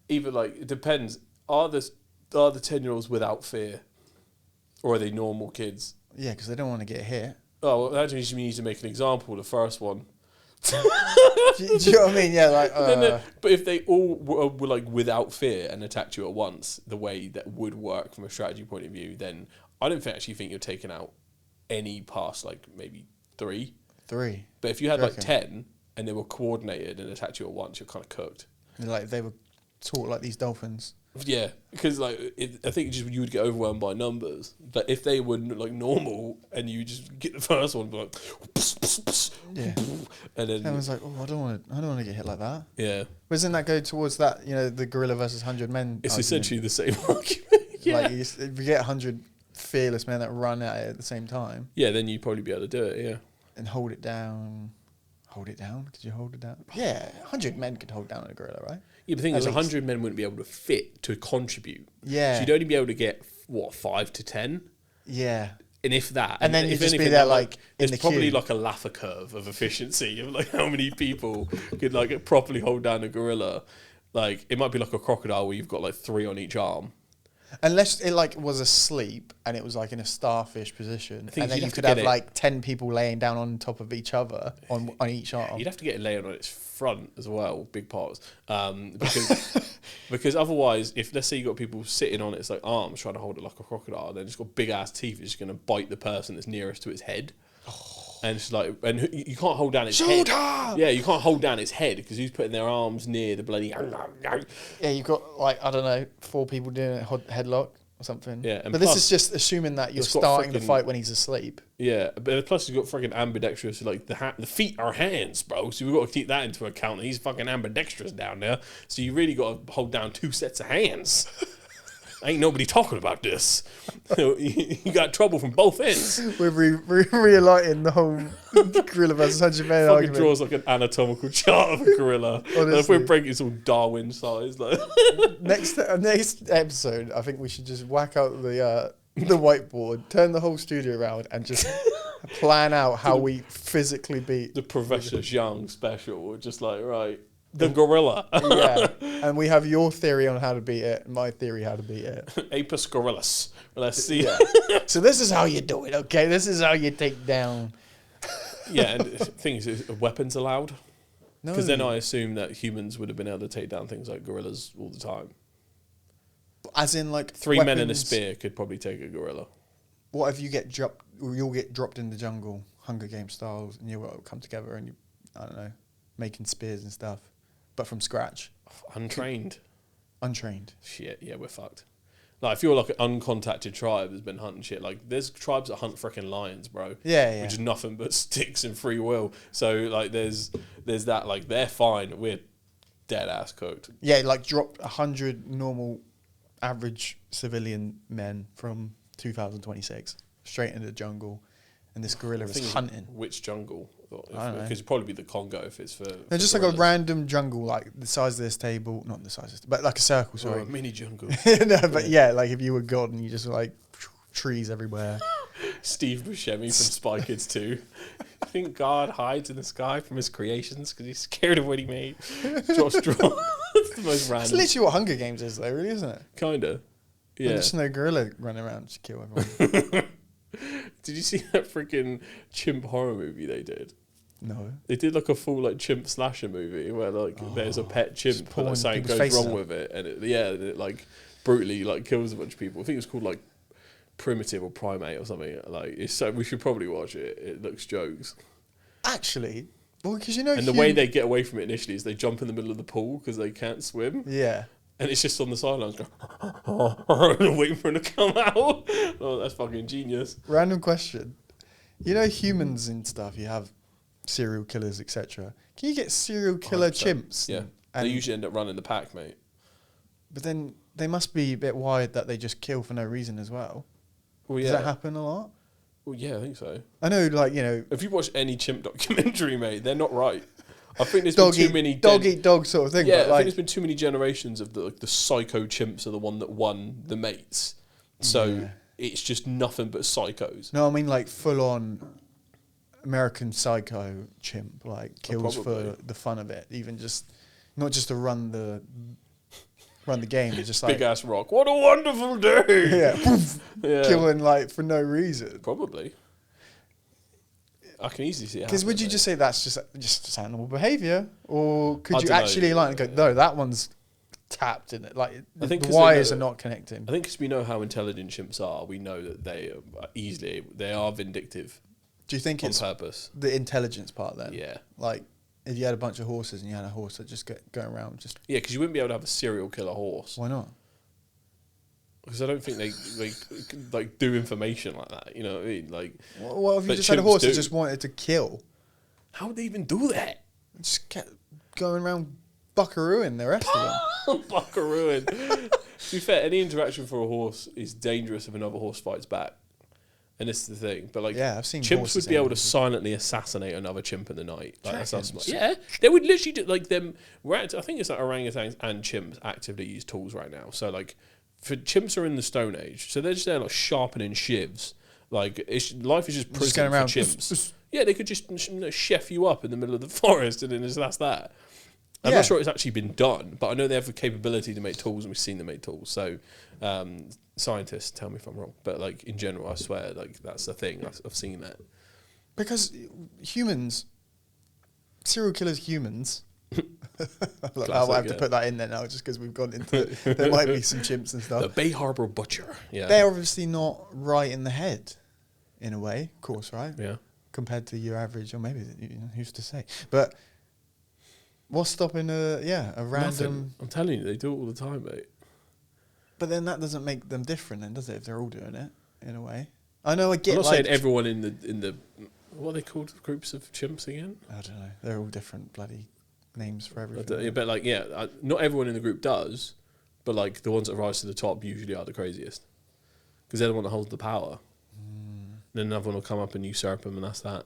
like it depends. Are the 10-year-olds without fear, or are they normal kids? Yeah, because they don't want to get hit. Oh, well, that just means to make an example. The first one. do you know what I mean? Yeah, like. But if they all were like without fear and attacked you at once, the way that would work from a strategy point of view, then I don't actually think you're taking out any past like maybe 3. But if you had like 10 and they were coordinated and attacked you at once, you're kind of cooked. Like they were taught like these dolphins. Yeah, because like I think just you would get overwhelmed by numbers. But if they were like normal and you just get the first one, like pss, pss, pss, and then everyone's like, oh, I don't want to get hit like that. Yeah, doesn't that go towards that? You know, the gorilla versus 100 men. It's essentially the same argument. Yeah, like if you get 100 fearless men that run at it at the same time. Yeah, then you'd probably be able to do it. Yeah, and hold it down. Hold it down? Could you hold it down? Yeah, 100 men could hold down a gorilla, right? Yeah, but the thing is, 100 men wouldn't be able to fit to contribute. Yeah. So you'd only be able to get, 5 to 10? Yeah. And if that... And then you'd just be there, like, in the There's probably queue. like a Laffer curve of efficiency of, like, how many people could, like, properly hold down a gorilla. Like, it might be like a crocodile where you've got, like, 3 on each arm. Unless it like was asleep and it was like in a starfish position, and then you could have like 10 people laying down on top of each other on each arm. You'd have to get it laying on its front as well, big parts, because otherwise, if let's say you got people sitting on its like arms trying to hold it like a crocodile, then it's got big ass teeth, it's just going to bite the person that's nearest to its head. And it's like, and you can't hold down its head. Yeah, you can't hold down its head because who's putting their arms near the bloody. Yeah, you've got like, I don't know, 4 people doing a headlock or something. Yeah, but this is just assuming that you're starting the fight when he's asleep. Yeah, but plus he's got fucking ambidextrous, like the feet are hands, bro. So we've got to keep that into account. He's fucking ambidextrous down there. So you really got to hold down 2 sets of hands. Ain't nobody talking about this. You got trouble from both ends. We're re-lighting the whole gorilla versus 100 men argument. Draws like an anatomical chart of a gorilla. And if we're breaking, it's all Darwin size. Like. Next episode, I think we should just whack out the whiteboard, turn the whole studio around, and just plan out how we physically beat the Professor Young special. Just like, right. The gorilla. Yeah. And we have your theory on how to beat it, and my theory how to beat it. Apus gorillas. Let's see. Yeah. So this is how you do it, okay? This is how you take down. Yeah, and the thing is weapons allowed? No. Because then I assume that humans would have been able to take down things like gorillas all the time. As in, like, 3 men and a spear could probably take a gorilla. What if you get dropped, or you'll get dropped in the jungle, Hunger Games styles, and you'll come together and you, I don't know, making spears and stuff. But from scratch. Untrained. Shit, yeah, we're fucked. Like, if you're like an uncontacted tribe that's been hunting shit, like, there's tribes that hunt freaking lions, bro. Yeah. Which is nothing but sticks and free will. So, like, there's that, like, they're fine. We're dead ass cooked. Yeah, like, drop 100 normal, average civilian men from 2026 straight into the jungle, and this gorilla is hunting. Which jungle? I don't know. Because it'd probably be the Congo if it's for. No, just gorillas. like a random jungle, like the size of this table. Not the size of this, but like a circle, sorry. Or a mini jungle. No, but yeah, like if you were God and you just like trees everywhere. Steve Buscemi from Spy Kids 2. I think God hides in the sky from his creations because he's scared of what he made. Draw straw. It's the most random. It's literally what Hunger Games is, though, really, isn't it? Kinda. Yeah. There's just no gorilla running around to kill everyone. Did you see that freaking chimp horror movie they did? No. They did like a full like chimp slasher movie where like there's a pet chimp but like something goes wrong with it and it like brutally like kills a bunch of people. I think it's called like Primitive or Primate or something. Like it's so we should probably watch it. It looks jokes. Actually, well, because you know, and the way they get away from it initially is they jump in the middle of the pool because they can't swim. Yeah. And it's just on the sidelines going, waiting for him to come out. Oh, that's fucking genius. Random question. You know, humans and stuff, you have serial killers, etc. Can you get serial killer chimps? Yeah. They usually end up running the pack, mate. But then they must be a bit wired that they just kill for no reason as well. Well, Does that happen a lot? Well, yeah, I think so. I know, like, you know... If you watch any chimp documentary, mate, they're not right. I think there's been too many dog eat dog sort of thing. Yeah, but I think there's been too many generations of the psycho chimps are the one that won the mates. So it's just nothing but psychos. No, I mean like full on American Psycho chimp, like kills for the fun of it. Even just not just to run the game, it's just like big ass rock. What a wonderful day! Yeah, killing like for no reason. Probably. I can easily see it. Because would you just say that's just animal behaviour, or could you actually like go, no, that one's tapped in it, like I think the wires are not connecting. I think because we know how intelligent chimps are, we know that they are vindictive. Do you think it's on purpose? The intelligence part then? Yeah. Like if you had a bunch of horses and you had a horse that just going around just because you wouldn't be able to have a serial killer horse. Why not? Because I don't think they like do information like that. You know what I mean? Like, well, if you just had a horse that just wanted to kill, how would they even do that? Just kept going around buckarooing the rest of them. Buckarooing. To be fair, any interaction for a horse is dangerous if another horse fights back. And this is the thing. But like, I've seen chimps would be able to silently assassinate another chimp in the night. Like, that's how smart. Yeah, they would literally do like them. I think it's like orangutans and chimps actively use tools right now. So like. For chimps are in the Stone Age, so they're just there like sharpening shivs. Like life is just prison for chimps. Yeah, they could just chef you up in the middle of the forest, and then that's that. I'm not sure it's actually been done, but I know they have the capability to make tools, and we've seen them make tools. So Scientists, tell me if I'm wrong, but like in general, I swear, like that's a thing. I've seen that. Because humans, serial killers, humans. Look, I have to put that in there now, just because we've gone into. There might be some chimps and stuff. The Bay Harbor Butcher. Yeah, they're obviously not right in the head, in a way, of course, right? Yeah. Compared to your average, or maybe who's to say? But what's stopping a random? Nothing. I'm telling you, they do it all the time, mate. But then that doesn't make them different, then, does it? If they're all doing it, in a way. I know. I get. I'm not saying everyone in the what are they called, groups of chimps again? I don't know. They're all different bloody names for everything. But like, not everyone in the group does, but like the ones that rise to the top usually are the craziest, because they're the one that holds the power. Then another one will come up and usurp them, and that's that.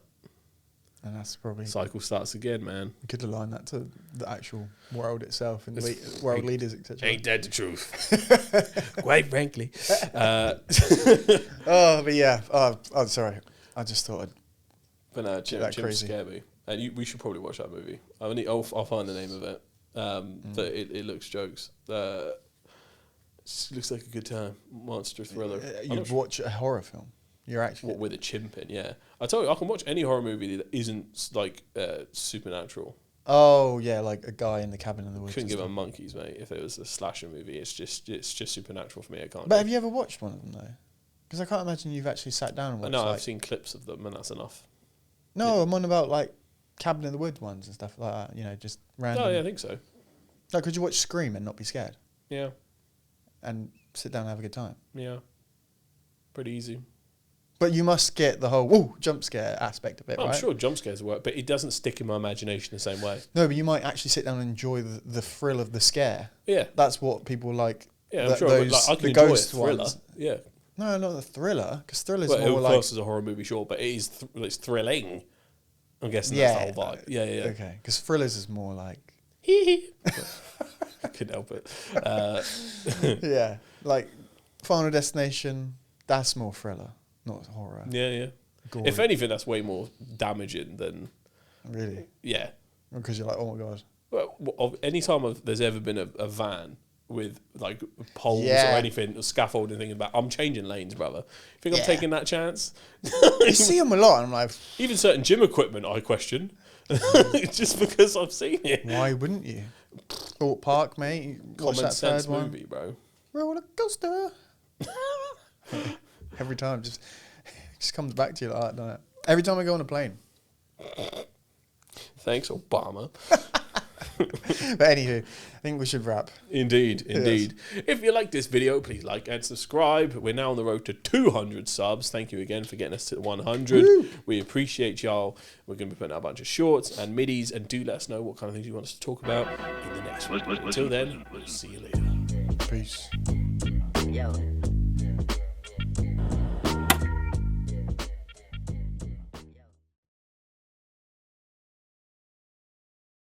And that's probably... cycle starts again, man. You could align that to the actual world itself and world leaders, etc. Ain't that the truth? Quite frankly. But yeah. Oh, sorry. I just thought I'd... But no, Chimps scare me. And we should probably watch that movie. I'll find the name of it. But it looks jokes. It looks like a good time. Monster thriller. You'd watch a horror film? You're actually... What, with a chimp in, yeah. I tell you, I can watch any horror movie that isn't, like, supernatural. Oh, yeah, like a guy in the cabin in the woods. Couldn't give them monkeys, mate, if it was a slasher movie. It's just supernatural for me. I can't. But have you ever watched one of them, though? Because I can't imagine you've actually sat down and watched. No, I've seen clips of them, and that's enough. No, I'm on about, like, cabin in the woods ones and stuff like that. You know, just random... Oh, yeah, I think so. Like, could you watch Scream and not be scared? Yeah. And sit down and have a good time? Yeah. Pretty easy. But you must get the whole jump scare aspect of it, right? I'm sure jump scares work, but it doesn't stick in my imagination the same way. No, but you might actually sit down and enjoy the thrill of the scare. Yeah. That's what people like. Yeah, I'm sure. I can enjoy ghost a thriller. Ones. Yeah. No, not the thriller, because thrillers more like... Well, as a horror movie, sure, but it is it's thrilling. I'm guessing that's the whole vibe. Yeah. Okay, because thrillers is more like... Couldn't help it. Yeah, like Final Destination, that's more thriller. Not horror. Yeah. Gory. If anything, that's way more damaging than... Really? Yeah. Because you're like, oh my God. Well, any time there's ever been a van with like poles or anything, or scaffolding, thinking about, I'm changing lanes, brother. You think I'm taking that chance? You see them a lot, and I'm like... Even certain gym equipment, I question. Just because I've seen it. Why wouldn't you? Thought Park, mate. Common sense movie, bro. Roller coaster. Every time, just comes back to you like that, doesn't it? Every time I go on a plane. Thanks, Obama. But anywho, I think we should wrap. Indeed. Yes. If you like this video, please like and subscribe. We're now on the road to 200 subs. Thank you again for getting us to 100. Woo! We appreciate y'all. We're going to be putting out a bunch of shorts and middies, and do let us know what kind of things you want us to talk about in the next one. Until then, we'll see you later. Peace. Yo.